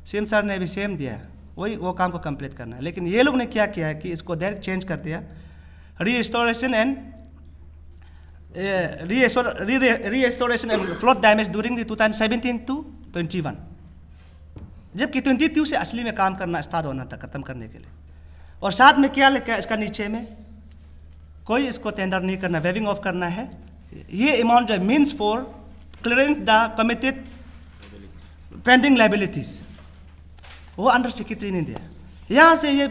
सीएम सर ने भी सेम दिया है, वही वो काम को कंप्लीट करना है। लेकिन ये लोग ने क्या किया है कि इसको डायरेक्ट चेंज कर दिया, restoration and restoration and flood damage during the 2017 to 21, जबकि 22 से असली में काम करना स्टार्ट होना था ख़त्म करने के लिए। और साथ में क्या लिखा है इसका नीचे में, कोई इसको टेंडर नहीं करना, वेविंग ऑफ करना है। ये अमाउंट जो means for clearing the committed pending liabilities, वो अंडर सेक्रेटरी ने दिया। यहाँ से ये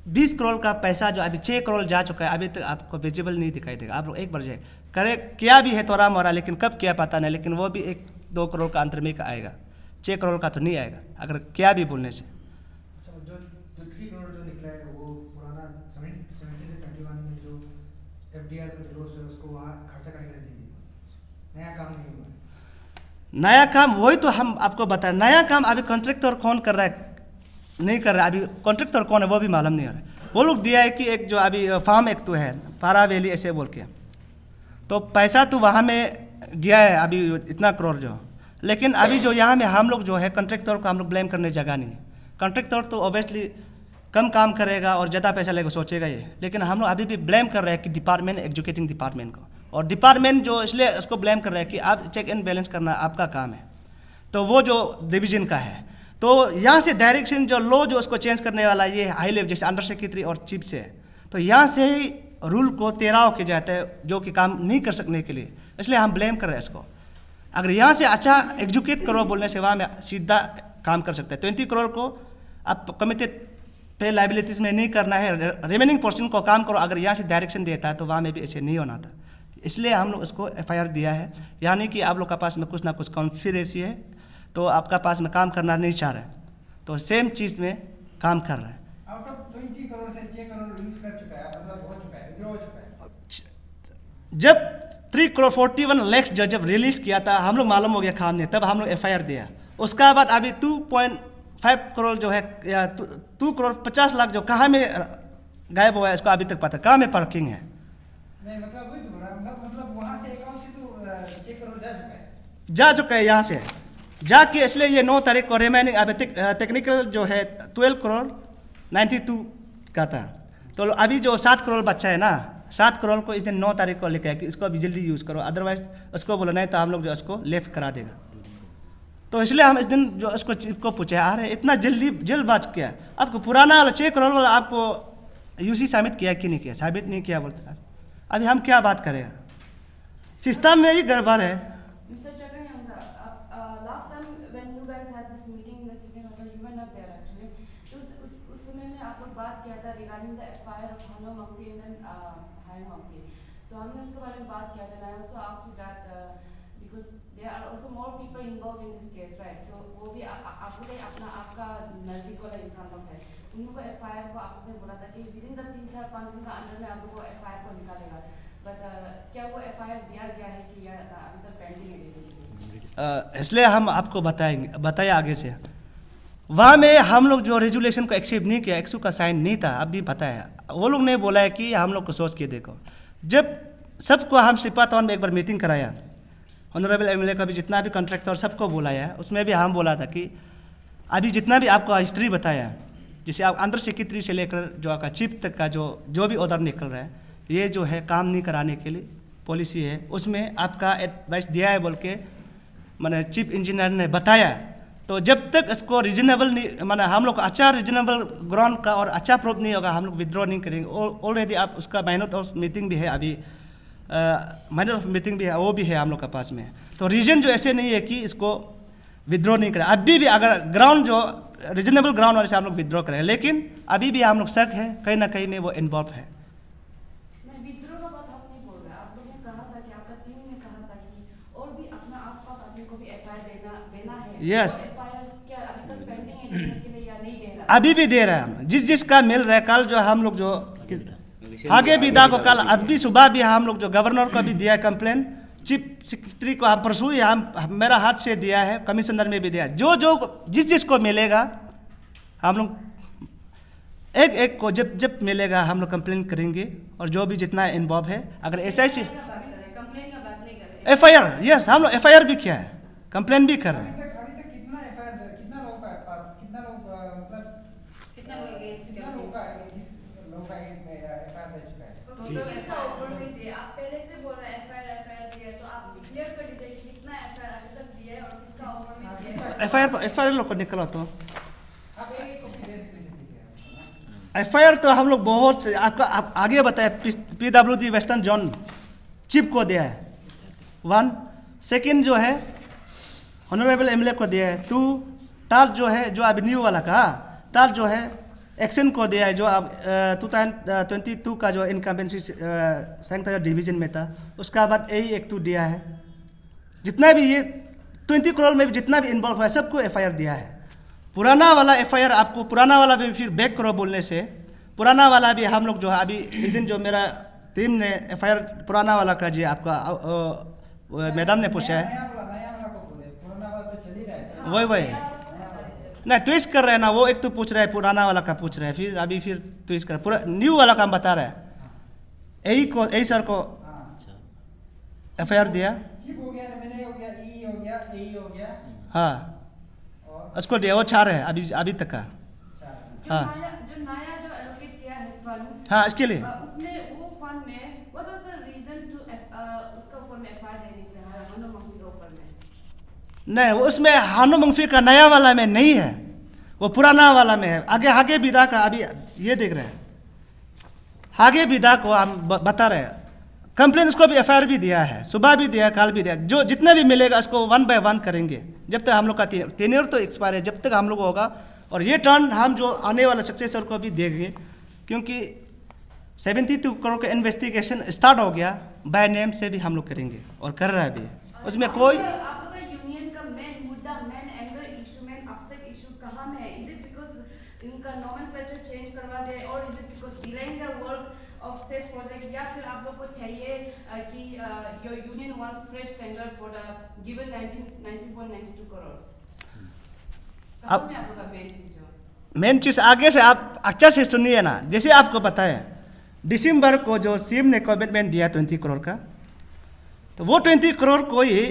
20 करोड़ का पैसा जो अभी 6 करोड़ जा चुका है, अभी तक आपको विजिबल नहीं दिखाई देगा। आप लोग एक बार जाए करे क्या भी है थोड़ा मोरा, लेकिन कब क्या पता नहीं, लेकिन वो भी 1-2 करोड़ का अंतर में का आएगा, 6 करोड़ का तो नहीं आएगा अगर क्या भी बोलने से। जो 3 करोड़ जो निकला है वो पुराना 70 से 21 में जो एफडीआर में जो है उसको वहाँ खर्चा करने के लिए दीजिए, नया काम नहीं हुआ। नया काम वही तो हम आपको बताएं, नया काम अभी कॉन्ट्रैक्टर कौन कर रहा है नहीं कर रहा है, अभी कॉन्ट्रैक्टर कौन है वो भी मालूम नहीं हो रहा है। वो लोग दिया है कि एक जो अभी फार्म एक तो है पारा वैली ऐसे बोल के, तो पैसा तो वहाँ में गया है अभी इतना करोड़ जो, लेकिन अभी जो यहाँ में हम लोग जो है कॉन्ट्रैक्टर को हम लोग ब्लेम करने जगह नहीं है। कॉन्ट्रैक्टर तो ऑब्वियसली कम काम करेगा और ज़्यादा पैसा लेगा सोचेगा ये, लेकिन हम लोग अभी भी ब्लेम कर रहे हैं कि डिपार्टमेंट एग्जीक्यूटिंग डिपार्टमेंट को, और डिपार्टमेंट जो इसलिए उसको ब्लेम कर रहे हैं कि आप चेक एंड बैलेंस करना आपका काम है, तो वो जो डिवीजन का है, तो यहाँ से डायरेक्शन जो लॉ जो उसको चेंज करने वाला ये हाई लेवल जैसे अंडर सेक्रेटरी और चीफ से है, तो यहाँ से ही रूल को तेराव किया जाता है जो कि काम नहीं कर सकने के लिए, इसलिए हम ब्लेम कर रहे हैं इसको। अगर यहाँ से अच्छा एग्जीक्यूट करो बोलने से वहाँ में सीधा काम कर सकते हैं। 20 करोड़ को आप कमिटेड पे लाइबिलिटीज में नहीं करना है, रिमेनिंग पोर्शन को काम करो, अगर यहाँ से डायरेक्शन देता है तो वहाँ में भी ऐसे नहीं होना था, इसलिए हम लोग उसको FIR दिया है। यानी कि आप लोग का पास में कुछ ना कुछ कॉन्स्पिरेसी है, तो आपका पास में काम करना नहीं चाह रहे, तो सेम चीज़ में काम कर रहे हैं। आउट ऑफ 20 करोड़ से 6 करोड़ यूज कर चुका है, मतलब हो चुका है, विड्रॉ हो चुका है। जब 3 करोड़ 41 लाख जब रिलीज किया था हम लोग मालूम हो गया खाम ने, तब हम लोग FIR दिया। उसका बाद अभी 2.5 करोड़ जो है या 2 करोड़ 50 लाख जो कहाँ में गायब हुआ है इसको अभी तक पता, कहाँ में पार्किंग है। नहीं मतलब वही तो मतलब वहाँ से अकाउंट से तो 6 करोड़ जा चुका है यहाँ से जाके, इसलिए ये 9 तारीख को रिमेनिंग अभी टेक्निकल जो है 12 करोड़ 92 का था, तो अभी जो 7 करोड़ बच्चा है ना, 7 करोड़ को इस दिन 9 तारीख को लिखा है कि इसको अभी जल्दी यूज़ करो, अदरवाइज उसको बोला नहीं तो हम लोग जो उसको लेफ्ट करा देगा। तो इसलिए हम इस दिन जो उसको चीफ को पूछे आ रहे इतना जल्दबाज किया, आपको पुराना 6 करोड़ वाला आपको यूसी साबित किया कि नहीं किया, साबित नहीं किया बोलते हैं। अभी हम क्या बात करें, सिस्टम में ही गड़बड़ है। बात किया था रिगार्डिंग द FIR ऑफ हनो मक्फी एंड हाई मक्फी, तो हमने उसके बारे में बात किया था। I also asked you that because there are also more people involve in this case, right? तो वो भी आपको आपका नजदीक वाला इंसान लोग है, उन लोगों को FIR को आपने बोला था कि विद इन द 3-4-5 दिन का अंदर में आप लोगों को FIR को निकालेगा, बट क्या वो FIR दिया गया है कि या अभी तक पेंडिंग है? इसलिए हम आपको बताया आगे से, वहाँ में हम लोग जो रेजुलेशन को एक्सेप्ट नहीं किया, एक्सू का साइन नहीं था, अब भी पता है। वो लोग ने बोला है कि हम लोग को सोच के देखो, जब सबको हम सिपा टाउन में एक बार मीटिंग कराया, ऑनरेबल MLA का भी जितना भी कॉन्ट्रैक्टर सबको बुलाया, उसमें भी हम बोला था कि अभी जितना भी आपको हिस्ट्री बताया, जैसे आप अंडर सेक्रेटरी से लेकर जो आपका चीफ तक का जो भी ऑर्डर निकल रहा है, ये जो है काम नहीं कराने के लिए पॉलिसी है, उसमें आपका एडवाइस दिया है बोल के मैंने चीफ इंजीनियर ने बताया। तो जब तक इसको रीजनेबल नहीं, माने हम लोग अच्छा रीजनेबल ग्राउंड का और अच्छा प्रूफ नहीं होगा, हम लोग विड्रॉ नहीं करेंगे। ऑलरेडी आप उसका माइनर ऑफ मीटिंग भी है, अभी माइनर ऑफ मीटिंग भी है, वो भी है हम लोग के पास में। तो रीजन जो ऐसे नहीं है कि इसको विद्रॉ नहीं करें। अभी भी अगर ग्राउंड जो रीजनेबल ग्राउंड वाले से हम लोग विद्रॉ करें, लेकिन अभी भी हम लोग शक है कहीं ना कहीं में वो इन्वॉल्व है। विद्रोह का बात आप नहीं बोल रहे, आप लोगों ने कहा था कि आपका टीम ने कहा था कि और भी अपना आसपास आदमी को भी एफआईआर देना है। Yes. एफआईआर क्या अभी तक पेंडिंग है देने के लिए या नहीं दे रहा? अभी भी दे रहे हैं हम, जिस जिसका मिल रहा है। कल जो हम लोग जो आगे विदा को कल अभी सुबह भी हम लोग जो गवर्नर को भी दिया है कंप्लेन, चीफ सेक्रेटरी को हम परसों ही हम मेरा हाथ से दिया है, कमिश्नर में भी दिया है। जो जो जिस जिसको मिलेगा हम लोग एक एक को जब जब मिलेगा हम लोग कंप्लेन करेंगे, और जो भी जितना इन्वॉल्व है अगर SIC कंप्लेन का बात नहीं कर रहे। FIR, यस हम लोग FIR भी किया है, कंप्लेन भी कर रहे हैं। अभी तक कितना एफआईआर कितना लोगों का पास कितना लोग मतलब कितना लोग against कितना लोगों का against में एफआईआर दर्ज चुका है? टोटल इसका ऊपर में दिए आप पहले से बोल रहे हैं एफआईआर दिया, तो आप डिक्लेयर कर दीजिए कि कितना एफआईआर अभी तक दिया है और किसका ऊपर में दिया है। FIR लोग को निकला तो आप एक कॉपी दे सकते हैं। FIR तो हम लोग बहुत से आपका आप आगे बताए, PWD वेस्टर्न जोन चीफ को दिया है 1, सेकंड जो है ऑनरेबल MLA को दिया है 2, टाल जो है जो अभी न्यू वाला का टाल जो है एक्शन को दिया है, जो अब 2022 का जो इनकम्बेंसी संयुक्त डिवीजन में था, उसका बाद एक तो दिया है। जितना भी ये 20 करोड़ में भी जितना भी इन्वॉल्व हुआ है सबको FIR दिया है। पुराना वाला FIR आपको पुराना वाला भी फिर बैक करो बोलने से, पुराना वाला भी हम लोग जो है अभी इस दिन जो मेरा टीम ने FIR पुराना वाला का जी आपका मैडम ने पूछा है, नया वाला को बोले, पुराना वाला तो चल ही रहा है। वही नहीं ट्विस्ट कर रहे हैं ना, वो एक तो पूछ रहा है पुराना वाला का पूछ रहा है, फिर अभी फिर ट्विस्ट कर पूरा न्यू वाला का हम बता रहा है। यही सर को FIR दिया, चीफ हो गया, MLA हो गया, EE हो गया, AE हो गया, हाँ और उसको दिया, वो 4 है अभी तक का। हाँ जो नया जो एलोकेट किया है फंड, हाँ इसके लिए उसमें वो फंड में what was the reason to उसका ऊपर में एफआईआर देने के लिए हनो मंगफी के ऊपर में? नहीं, वो उसमें हानो मंगफी का नया वाला में नहीं है, वो पुराना वाला में है। आगे विदा का अभी ये देख रहे हैं, आगे विदा को हम बता रहे हैं, कंप्लेन उसको भी FIR भी दिया है, सुबह भी दिया, कल भी दिया। जो जितना भी मिलेगा उसको 1 by 1 करेंगे जब तक हम लोग का टेन्योर तो एक्सपायर है, जब तक हम लोग होगा। और ये टर्न हम जो आने वाला सक्सेसर को भी देंगे, क्योंकि 72 करोड़ का इन्वेस्टिगेशन स्टार्ट हो गया, बाय नेम से भी हम लोग करेंगे और कर रहा है भी, उसमें कोई आपका यूनियन का मेन मुद्दा, main anger issue, main upset issue कहाँ में है? इज इट बिकॉज इनका नॉमेनक्लेचर चेंज करवा दे, और is it because delaying the work of safe project, या फिर आप लोग को चाहिए कि your union wants fresh tender for the given 19.92 crore? कहाँ में आप लोग का मेन चीज जो मेन चीज़ आगे से आप अच्छा से सुनिए ना। जैसे आपको पता है दिसंबर को जो CM ने कमिटमेंट दिया 20 करोड़ का, तो वो 20 करोड़ को ही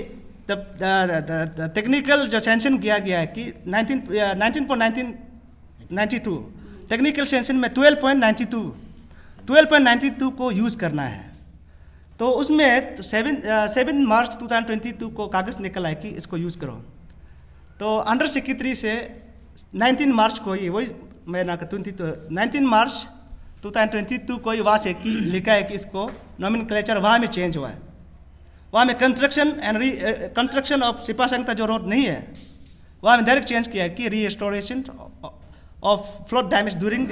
टेक्निकल जो सैंक्शन किया गया है कि 19.92 टेक्निकल सैंक्शन में 12.92 को यूज़ करना है। तो उसमें 7 मार्च 2022 को कागज़ निकला है कि इसको यूज़ करो। तो अंडर सेक्रेटरी से 19 मार्च को ही वही मैं ना 19 मार्च 2022 को ही वहाँ से कि लिखा है कि इसको नॉमेनक्लेचर वहाँ में चेंज हुआ है, वहाँ में कंस्ट्रक्शन ऑफ सिपा संगता जो रोड नहीं है वहाँ में डायरेक्ट चेंज किया है कि restoration of flood damage during the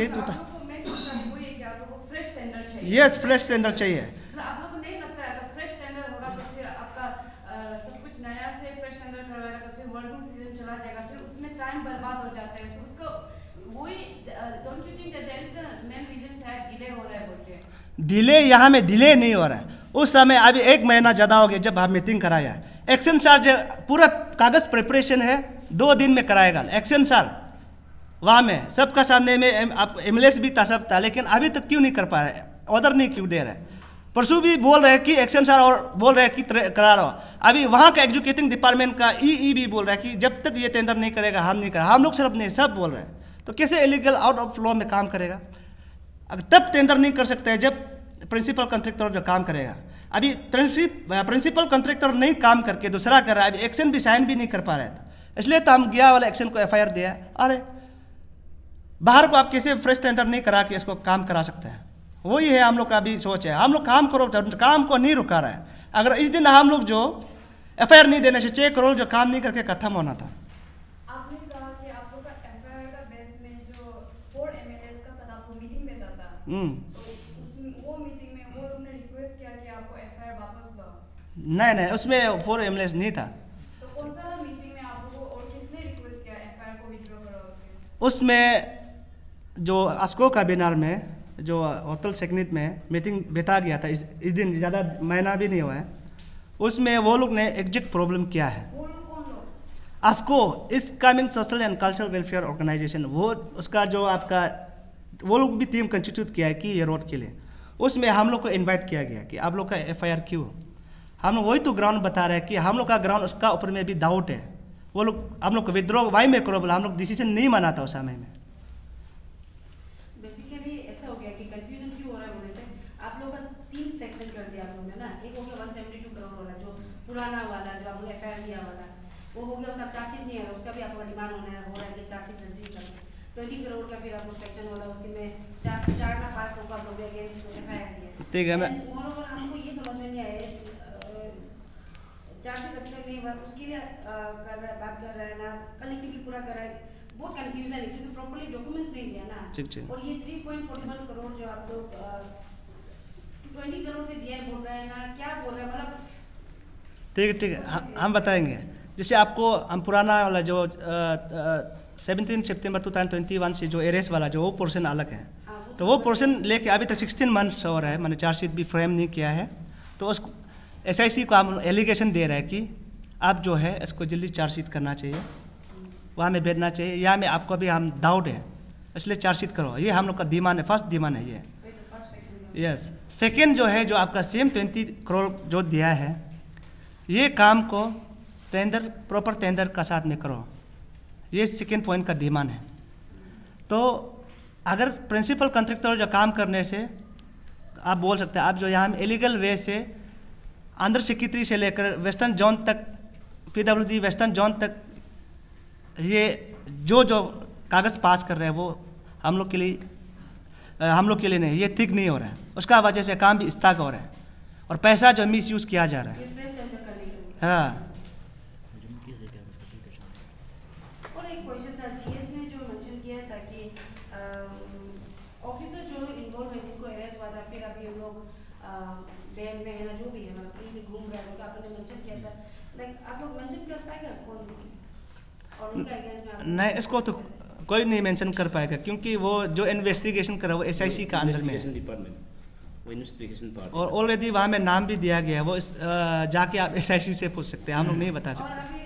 yes fresh tender चाहिए। आप लोग को नहीं लगता है अगर फ्रेश टेंडर होगा तो फिर आपका सब कुछ नया से फ्रेश टेंडर करवाएगा तो फिर वर्किंग सीजन चला जाएगा, फिर उसमें टाइम बर्बाद हो जाता है, तो उसको वही don't you think that there is the main reason शायद डिले हो रहा है बोल के? डिले यहाँ में डिले नहीं हो रहा है। उस समय अभी 1 महीना ज़्यादा हो गया जब हम मीटिंग कराया है। एक्शन चार्ज पूरा कागज़ प्रिपरेशन है, 2 दिन में कराएगा एक्शन चार्ज। वहाँ में सबका सामने में MLS भी था, सब था, लेकिन अभी तक क्यों नहीं कर पा रहे, ऑर्डर नहीं क्यों दे रहे? परसों भी बोल रहे हैं कि एक्शन चार्ज और बोल रहे हैं कि करा रहा हो। अभी वहाँ का एग्जीक्यूटिव डिपार्टमेंट का EE भी बोल रहा है कि जब तक ये टेंडर नहीं करेगा हम नहीं करेगा। हम लोग सिर्फ नहीं, सब बोल रहे हैं, तो कैसे इलीगल आउट ऑफ लॉ में काम करेगा? अगर तब टेंडर नहीं कर सकते हैं जब प्रिंसिपल कॉन्ट्रैक्टर जो काम करेगा। अभी प्रिंसिपल कॉन्ट्रैक्टर नहीं काम करके दूसरा कर रहा है, अभी एक्शन भी साइन भी नहीं कर पा रहा था, इसलिए तो हम गया वाला एक्शन को FIR दिया। अरे बाहर को आप कैसे फ्रेश टेंडर नहीं करा के इसको काम करा सकते हैं? वही है हम लोग का भी सोच है, हम लोग काम करो, काम को नहीं रुका रहा है। अगर इस दिन हम लोग जो FIR नहीं देने से 6 करोड़ जो काम नहीं करके खत्म होना था, वो मीटिंग में वो लोग ने रिक्वेस्ट किया कि आपको एफआईआर वापस लो। नहीं उसमें 4 एमएलए नहीं था। तो कौन सा मीटिंग में आप लोगों और किसने रिक्वेस्ट किया एफआईआर को विथड्रॉ करो? उसमें जो अस्को का बैनर में जो होटल सेक्रेट में मीटिंग बिता गया था, इस दिन ज़्यादा महीना भी नहीं हुआ है, उसमें वो लोग ने एग्जैक्ट प्रॉब्लम किया है। वो लोग कौन लोग? अस्को इस कमिंग social and cultural welfare organisation, वो उसका जो आपका वो लोग भी टीम कंस्टिट्यूट किया है कि ये रोड के लिए। उसमें हम लोग को इनवाइट किया गया कि आप लोग का एफआईआर क्यों। हम लोग वही तो ग्राउंड बता रहे हैं कि हम लोग का ग्राउंड उसका ऊपर में भी डाउट है। वो लोग हम लोग को विद्रोह वाई में करो बोला, हम लोग डिसीजन नहीं माना था उस समय में। बेसिकली ऐसा हो गया कि कंफ्यूजन क्यों हो रहा है बोले से आप लोग का 3 सेक्शन कर दिया आप लोगों ने ना। एक हो गया 172 करोड़ वाला जो पुराना वाला जो आपने एफआईआर दिया वाला, वो हो गया, उसका चार्जशीट नहीं है, उसका भी आपका डिमांड होना है, हो रहा है कि चार्जशीट रिसीव कर 20 करोड़ का। फिर आप लोग सेक्शन वाला उसके में 4 का 5 लोग आप लोग अगेंस्ट एफआईआर दिया। ठीक है। मैं मोरोवर हमको ये समझ में नहीं आया चार्जशीट अच्छा नहीं हुआ उसके लिए बात कर रहे हैं ना, कलेक्टिवली पूरा कर रहे हैं, बहुत कंफ्यूजन है क्योंकि प्रॉपर्ली डॉक्यूमेंट्स नहीं दिया ना। ठीक। और ये 3.41 करोड़ जो आप लोग 20 करोड़ से दिया बोल रहे हैं ना, क्या बोल रहे हैं मतलब? ठीक है, हम बताएंगे। जैसे आपको हम पुराना वाला जो 17 सितंबर 2021 से जो एरेस वाला जो वो पोर्शन अलग है, तो वो पोर्शन लेके अभी तक 16 मंथ्स हो रहा है, मैंने चार्जशीट भी फ्रेम नहीं किया है। तो उस एसआईसी को हम एलिगेशन दे रहे हैं कि आप जो है इसको जल्दी चार्जशीट करना चाहिए, वहाँ में भेजना चाहिए, या में आपको भी हम डाउट है इसलिए चार्जशीट करो। ये हम लोग का डिमांड है, फर्स्ट डिमांड है ये। यस। सेकेंड जो है जो आपका सेम 20 करोड़ जो दिया है, ये काम को टेंडर प्रॉपर टेंडर का साथ में करो, ये सेकेंड पॉइंट का डिमांड है। तो अगर प्रिंसिपल कॉन्ट्रैक्टर जो काम करने से आप बोल सकते हैं, आप जो यहाँ इलीगल वे से अंडर सेक्रेटरी से लेकर वेस्टर्न जोन तक, पीडब्ल्यूडी वेस्टर्न जोन तक ये जो कागज़ पास कर रहे हैं वो हम लोग के लिए नहीं, ये ठीक नहीं हो रहा है। उसका वजह से काम भी स्टक हो रहा है और पैसा जो मिस यूज़ किया जा रहा है। हाँ। और एक क्वेश्चन था, जीएस ने जो मेंशन किया था कि ऑफिसर जो इन्वॉल्व है जिनको अरेस्ट हुआ था, फिर अभी हम लोग बेल में है ना, जो भी है मतलब फ्रीली घूम रहे हैं, आपने मेंशन किया था, लाइक आप लोग मेंशन कर पाएगा कौन और उनका अगेंस्ट में? नहीं, इसको तो कोई नहीं मेंशन कर पाएगा क्योंकि वो जो इन्वेस्टिगेशन कर रहा है वो एसआईसी का अंदर में है डिपार्टमेंट, वो इन्वेस्टिगेशन पार्ट, और ऑलरेडी वहाँ में नाम भी दिया गया है। वो जाके आप एसआईसी से पूछ सकते हैं, हम लोग नहीं बता और सकते। अभी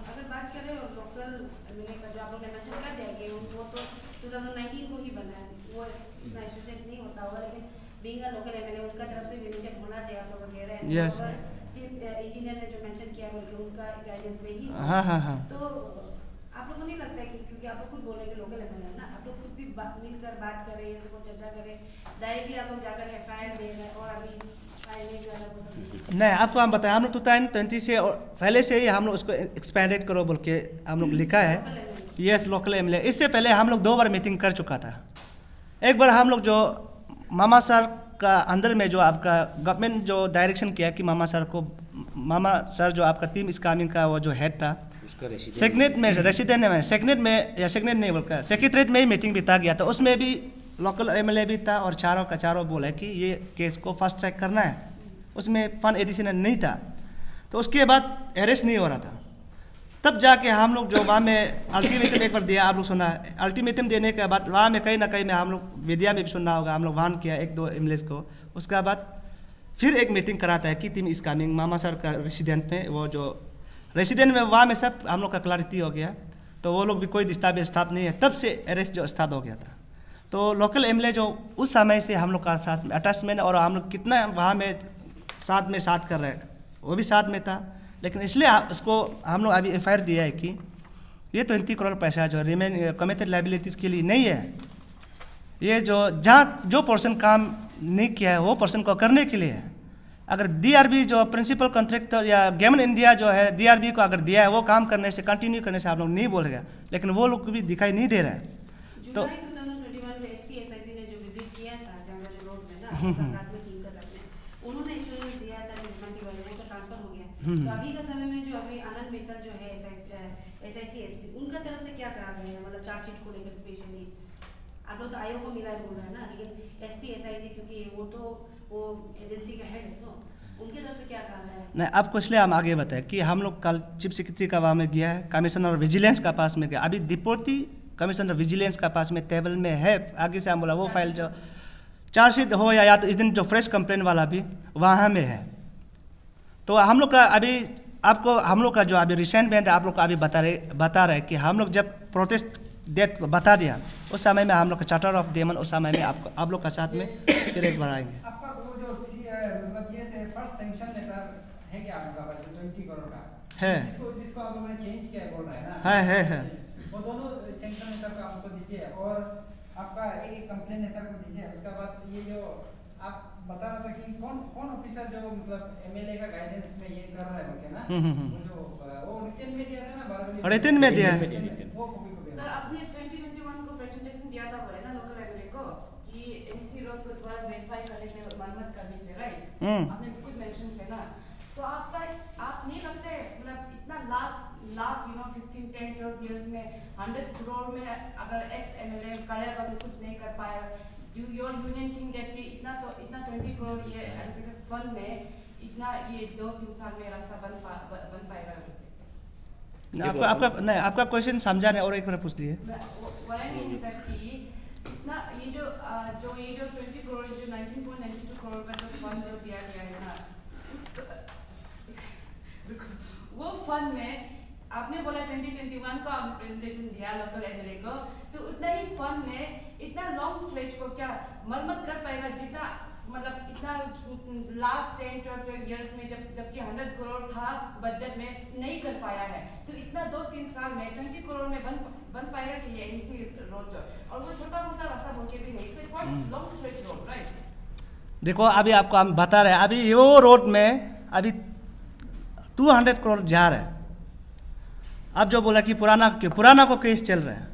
अगर बात करें लोकल एमएलए का जो आप लोगों ने मेंशन कर दिया कि वो तो 2019 को ही बना है, वो इतना एसोसिएट नहीं होता होगा, लेकिन बीइंग अ लोकल एमएलए उनका तरफ से इनिशिएट होना चाहिए, आप लोग कह रहे हैं। Yes. चीफ इंजीनियर ने जो मेंशन किया बल्कि उनका गाइडेंस में ही। हाँ। तो आप लोगों को नहीं लगता है कि क्योंकि आप लोग खुद बोल रहे हैं कि लोकल एमएलए है ना, आप लोग खुद भी मिलकर बात कर रहे हैं, सबको चर्चा करें, डायरेक्टली आप लोग जाकर एफआईआर दे रहे हैं और अभी नहीं, आपको हम बताएं, हम लोग 2020 से और पहले से ही हम लोग उसको एक्सपेंडेड करो बोल के हम लोग लिखा है। Yes, local MLA. इससे पहले हम लोग 2 बार मीटिंग कर चुका था। एक बार हम लोग जो मामा सर का अंदर में जो आपका गवर्नमेंट जो डायरेक्शन किया कि मामा सर जो आपका टीम स्कामिंग का वो जो हेड था, सेक्रेटरीट में सेक्रेटरीट नहीं बोलकर सेक्रेटरीट में ही मीटिंग बिता गया था। उसमें भी लोकल एमएलए भी था और चारों का चारों बोला कि ये केस को फास्ट ट्रैक करना है। उसमें फन एडिशनल नहीं था, तो उसके बाद अरेस्ट नहीं हो रहा था। तब जाके हम लोग जो वहाँ में अल्टीमेटम एक बार दिया, आप लोग सुना, अल्टीमेटम देने के बाद वहाँ में कहीं ना कहीं में हम लोग मीडिया में भी सुनना होगा, हम लोग वार्न किया 1-2 एमएलए को। उसके बाद फिर एक मीटिंग कराता है कि team is coming mama sir का रेसिडेंट में, वो जो रेसिडेंट में वहाँ में सब हम लोग का क्लैरिटी हो गया, तो वो लोग भी कोई दस्तावेज स्थापित नहीं है, तब से अरेस्ट जो स्टार्ट हो गया था। तो लोकल एमएलए जो उस समय से हम लोग का साथ में अटैचमेंट और हम लोग कितना वहाँ में साथ कर रहे हैं, वो भी साथ में था। लेकिन इसलिए उसको हम लोग अभी एफआईआर दिया है कि ये 20 करोड़ पैसा जो रिमेन कमिटेड लाइबिलिटीज़ के लिए नहीं है, ये जो जहाँ जो पर्सन काम नहीं किया है वो पर्सन को करने के लिए है। अगर डीआरबी जो प्रिंसिपल कॉन्ट्रैक्टर या गेमन इंडिया जो है डीआरबी को अगर दिया है वो काम करने से कंटिन्यू करने से आप लोग नहीं बोल रहे, लेकिन वो लोग भी दिखाई नहीं दे रहा है। तो अभी का समय में जो अभी आनंद मित्तल जो है एसआईसी एसपी, उनका तरफ से क्या कहा गया है, मतलब चार्जशीट को लेकर स्पेशली आप लोग तो आयोग को मिला है बोल रहे हैं ना, लेकिन एसपी एसआईसी क्योंकि वो एजेंसी का हेड है तो उनकी तरफ से क्या कहा है? नहीं, आपको इसलिए हम आगे बताएं कि हम लोग कल चीफ सेक्रेटरी का वहाँ में गया है, कमिश्नर विजिलेंस का पास में गया, अभी डिपोटी कमिश्नर विजिलेंस का पास में टेबल में है। आगे से हम बोला वो फाइल जो चार्जशीट हो या तो इस दिन जो फ्रेश कंप्लेन वाला भी वहाँ में है। तो हम लोग का अभी आपको हम लोग का जो अभी रिसेंट में आप लोग को अभी बता रहे कि हम लोग जब प्रोटेस्ट डेट बता दिया उस समय में हम लोग का चार्टर ऑफ डेमन उस समय में आपको आप लोग का साथ में फिर एक बार आएंगे। आपका वो जो मतलब ये से फर्स्ट सैंक्शन लेटर है क्या आपका पास 20 करोड़ का है, जिसको आप लोगों ने चेंज किया बोल रहे हैं ना? है वो दोनों सैंक्शन लेटर को आपको दीजिए और आपका एक कंप्लेन लेटर को दीजिए। उसके बाद ये जो आप बता रहा था कि कौन ऑफिसर जो मतलब एमएलए का गाइडेंस में ये कर रहा है बोल ना, वो जो वो रिटन में दिया था ना बारहवीं रिटन में दिया है। वो कॉपी को सर आपने 2021 को प्रेजेंटेशन दिया था बोले ना लोकल एमएलए को कि एनसी रोड को दोबारा वेरीफाई करने के मरम्मत करने के लिए, राइट? आपने बिल्कुल मेंशन किया ना, तो आपका आप नहीं लगता है मतलब इतना लास्ट 15 10 12 इयर्स में 100 करोड़ में अगर एक्स एमएलए करेगा तो कुछ नहीं कर पाया, योर यूनियन थिंक दैट कि इतना 20 करोड़ ये एलोकेटेड फंड में इतना ये 2-3 साल में रास्ता बन पाएगा? आपका क्वेश्चन समझा नहीं और एक बार पूछ लिए। इतना ये जो 20 करोड़ जो 19.92 करोड़ का जो फंड जो दिया गया है ना, वो फंड में आपने बोला 2021 को आपने प्रेजेंटेशन दिया लोकल एमएलए को, तो उतना ही फंड में इतना लॉन्ग स्ट्रेच को क्या मरम्मत कर पाएगा जितना मतलब इतना लास्ट 10-12 इयर्स में जबकि 100 करोड़ था बजट में नहीं कर पाया है, तो इतना 2-3 साल में 20 करोड़ में बन पाएगा कि ये एनसी रोड जो और वो छोटा मोटा रास्ता बोल के भी नहीं, तो quite long stretch road, right? देखो अभी आपको हम बता रहे हैं अभी वो रोड में अभी 200 करोड़ जा रहा है। अब जो बोला कि पुराना को केस चल रहा है,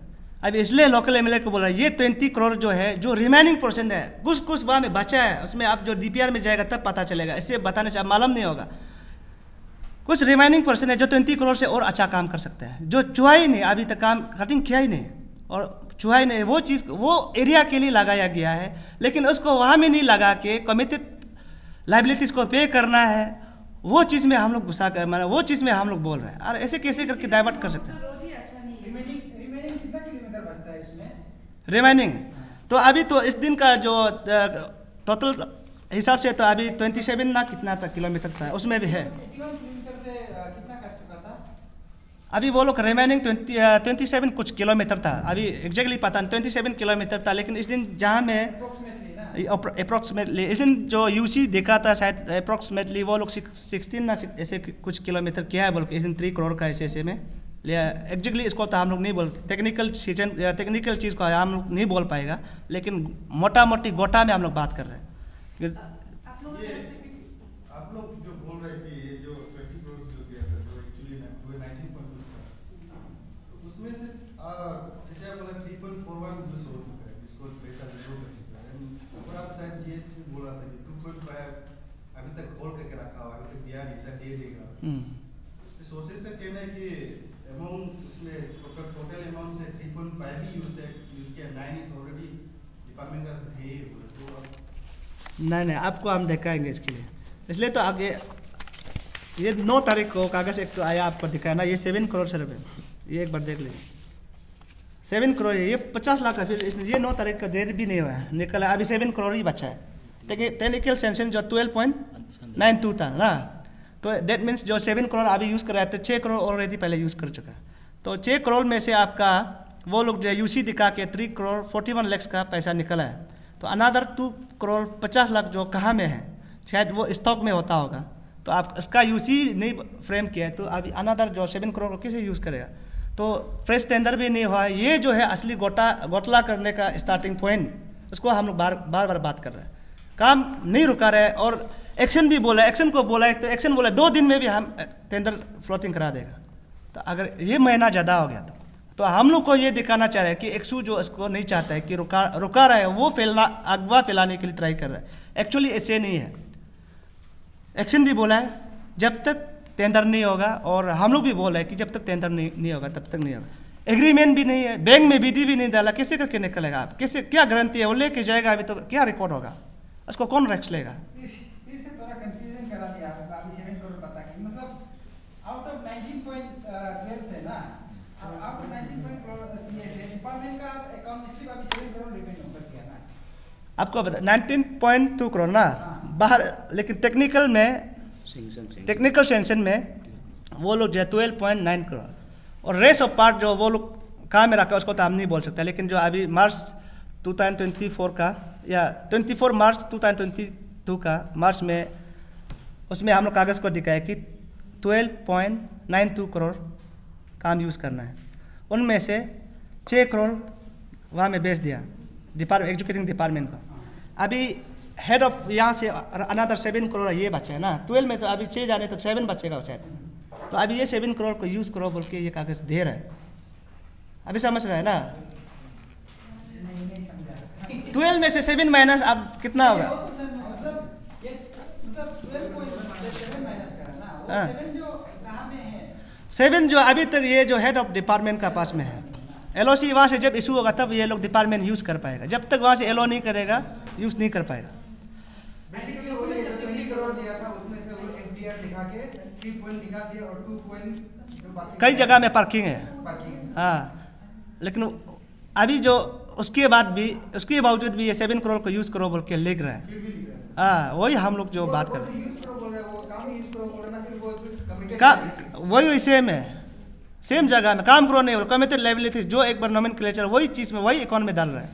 अब इसलिए लोकल एमएलए को बोला ये 20 करोड़ जो है जो रिमेनिंग पोर्शन है कुछ वहाँ में बचा है, उसमें आप जो डीपीआर में जाएगा तब पता चलेगा, इससे बताने से अब मालूम नहीं होगा। कुछ रिमेनिंग पोर्शन है जो 20 करोड़ से और अच्छा काम कर सकते हैं, जो चुहा ही नहीं अभी तक काम कटिंग किया ही नहीं और चुहा ही नहीं, वो चीज़ वो एरिया के लिए लगाया गया है, लेकिन उसको वहाँ में नहीं लगा के कमिटेड लाइबिलिटीज़ को पे करना है, वो चीज़ में हम लोग गुस्सा कर माना, वो चीज़ में हम लोग बोल रहे हैं और ऐसे कैसे करके डाइवर्ट कर सकते हैं। रिमेनिंग कितना किलोमीटर बचता है इसमें? रिमेनिंग तो अभी तो इस दिन का जो टोटल हिसाब से तो अभी 27 ना कितना था किलोमीटर था उसमें भी है। 81 किलोमीटर से कितना कर चुका था? अभी वो लोग रिमेनिंग 27 कुछ किलोमीटर था, अभी एग्जैक्टली पता नहीं 27 किलोमीटर था, लेकिन इस दिन जहाँ में अप्रोक्सीमेटली इस दिन जो यूसी देखा था शायद अप्रोक्सीमेटली वो लोग 16 ना ऐसे कुछ किलोमीटर किया है बोल के इस दिन 3 करोड़ का ऐसे में लिया। एग्जैक्टली इसको तो हम लोग नहीं बोल टेक्निकल चीज़ को हम लोग नहीं बोल पाएगा, लेकिन मोटा मोटी गोटा में हम लोग बात कर रहे हैं। आप लोग जो बोल रहे थे ये जो 20 करोड़ जो दिया था जो एक्चुअली 19.2 था, उसमें से जैसे आप बोला 3.41 यूज हो चुका है, जिसको पैसा जरूर कर चुका है, और आप शायद जीएसटी बोला था कि 2.5 अभी तक होल्ड करके रखा हुआ, अभी तक दिया नहीं, शायद दे देगा। सोर्सेस का कहना है कि अमाउंट उसमें टोटल अमाउंट से 3.5 ही यूज किया, 9 इज ऑलरेडी डिपार्टमेंट का है। तो नहीं आपको हम दिखाएंगे इसके लिए, इसलिए तो आगे ये 9 तारीख को कागज़ एक तो आया आपको दिखाया ना, ये 7 करोड़ से रुपये, ये एक बार देख लीजिए 7 करोड़ है, ये 50 लाख है, फिर ये 9 तारीख का देर भी नहीं हुआ है निकला, अभी 7 करोड़ ही बचा है। टेक्निकल सेंशन जो 12.92 था ना, तो डेट मीन्स जो 7 करोड़ अभी यूज़ कर रहा है तो 6 करोड़ ऑलरेडी पहले यूज़ कर चुका है, तो 6 करोड़ में से आपका वो लोग जो यूसी दिखा के 3 करोड़ 41 लाख का पैसा निकला है, तो अनदर 2 करोड़ 50 लाख जो कहाँ में है, शायद वो स्टॉक में होता होगा, तो आप इसका यूसी नहीं फ्रेम किया है, तो अभी अनदर जो 7 करोड़ को कैसे यूज़ करेगा, तो फ्रेश टेंडर भी नहीं हुआ है। ये जो है असली घोटाला करने का स्टार्टिंग पॉइंट, उसको हम लोग बार बार बात कर रहे हैं, काम नहीं रुका रहे और एक्शन भी बोला, एक्शन को बोला है तो एक्शन बोला 2 दिन में भी हम टेंडर फ्लोटिंग करा देगा, तो अगर ये महीना ज़्यादा हो गया तो हम लोग को ये दिखाना चाह रहे हैं कि एक्सू जो इसको नहीं चाहता है कि रुका रहा है, वो अगवा फैलाने के लिए ट्राई कर रहा है, एक्चुअली ऐसे नहीं है। एक्शन भी बोला है जब तक टेंडर नहीं होगा, और हम लोग भी बोल रहे हैं कि जब तक टेंडर नहीं होगा तब तक नहीं होगा। एग्रीमेंट भी नहीं है, बैंक में बीडी भी नहीं डाला, कैसे करके निकलेगा आप? कैसे, क्या गारंटी है? वो लेके जाएगा अभी तो क्या रिकॉर्ड होगा? उसको कौन रिस्क लेगा? फिर से थोड़ा कंफ्यूजन करा दिया आपको, अभी 7 करोड़ पता कि मतलब आउट ऑफ 19.12 से ना, आउट ऑफ 19.12 से डिपार्टमेंट का अकाउंट में सिर्फ अभी 7 करोड़ रिमेन ऊपर किया ना आपको बता 19.2 करोड़ ना बाहर, लेकिन टेक्निकल सेंक्शन में वो लोग जो है 12.9 करोड़, और रेस्ट ऑफ पार्ट जो वो लोग कहाँ में रखा उसको तो हम नहीं बोल सकते, लेकिन जो अभी मार्च 2024 का या 24 मार्च 2022 का मार्च में उसमें हम लोग कागज़ को दिखाया कि 12.92 करोड़ काम यूज़ करना है, उनमें से 6 करोड़ वहाँ में बेच दिया एजुकेटिंग डिपार्टमेंट को। अभी हेड ऑफ यहाँ से अनदर 7 करोड़ ये बचा है ना, 12 में तो अभी 6 जाने तो 7 बचेगा शायद, तो अभी ये 7 करोड़ को यूज़ करो बोल के ये कागज़ दे रहा है। अभी समझ रहा है ना? 12 में से 7 माइनस अब कितना होगा? हाँ, 7 जो अभी तक ये जो हेड ऑफ डिपार्टमेंट का पास में है, LOC वहाँ से जब इशू होगा तब ये लोग डिपार्टमेंट यूज़ कर पाएगा, जब तक वहाँ से एलो नहीं करेगा यूज़ नहीं कर पाएगा। बेसिकली वो 20 करोड़ दिया था, उसमें से वो FDR दिखा के 3 पॉइंट निकाल दिया और 2 पॉइंट जो बाकी कई जगह में पार्किंग है। हाँ, लेकिन अभी जो उसके बाद भी उसके बावजूद भी ये 7 करोड़ को यूज़ करो बोल के लिख रहा है। हाँ, वही हम लोग जो बात कर रहे हैं, वही सेम है, सेम जगह में काम करो नहीं, कमिटेड लायबिलिटी जो एक बार नोमेनक्लेचर वही चीज़ में वही अकाउंट में डाल रहा है।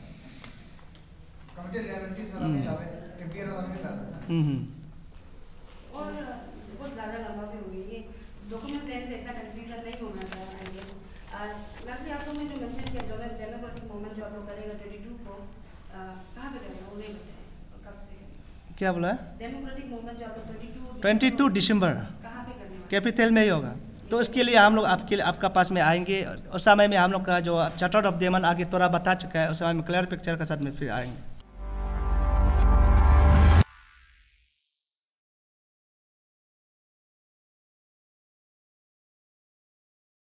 और बहुत ज़्यादा लंबा भी हो गया ये डॉक्यूमेंट देने से, इतना कंफ्यूजन नहीं होना चाहिए। लास्टली आपको मैं जो मेंशन किया डेमोक्रेटिक मूवमेंट जो आप लोग करेगा 22 को कहाँ पे करेगा वो नहीं बताया, कब से? क्या बोला है? डेमोक्रेटिक मूवमेंट जो आप लोग 22 दिसंबर कहाँ पे करने? कैपिटल में ही होगा, तो उसके लिए हम लोग आपका पास में आएंगे। उस समय में हम लोग का जो चार्टर्ड ऑफ देमन आगे थोड़ा बता चुका है, उस समय में क्लियर पिक्चर के साथ में फिर आएंगे।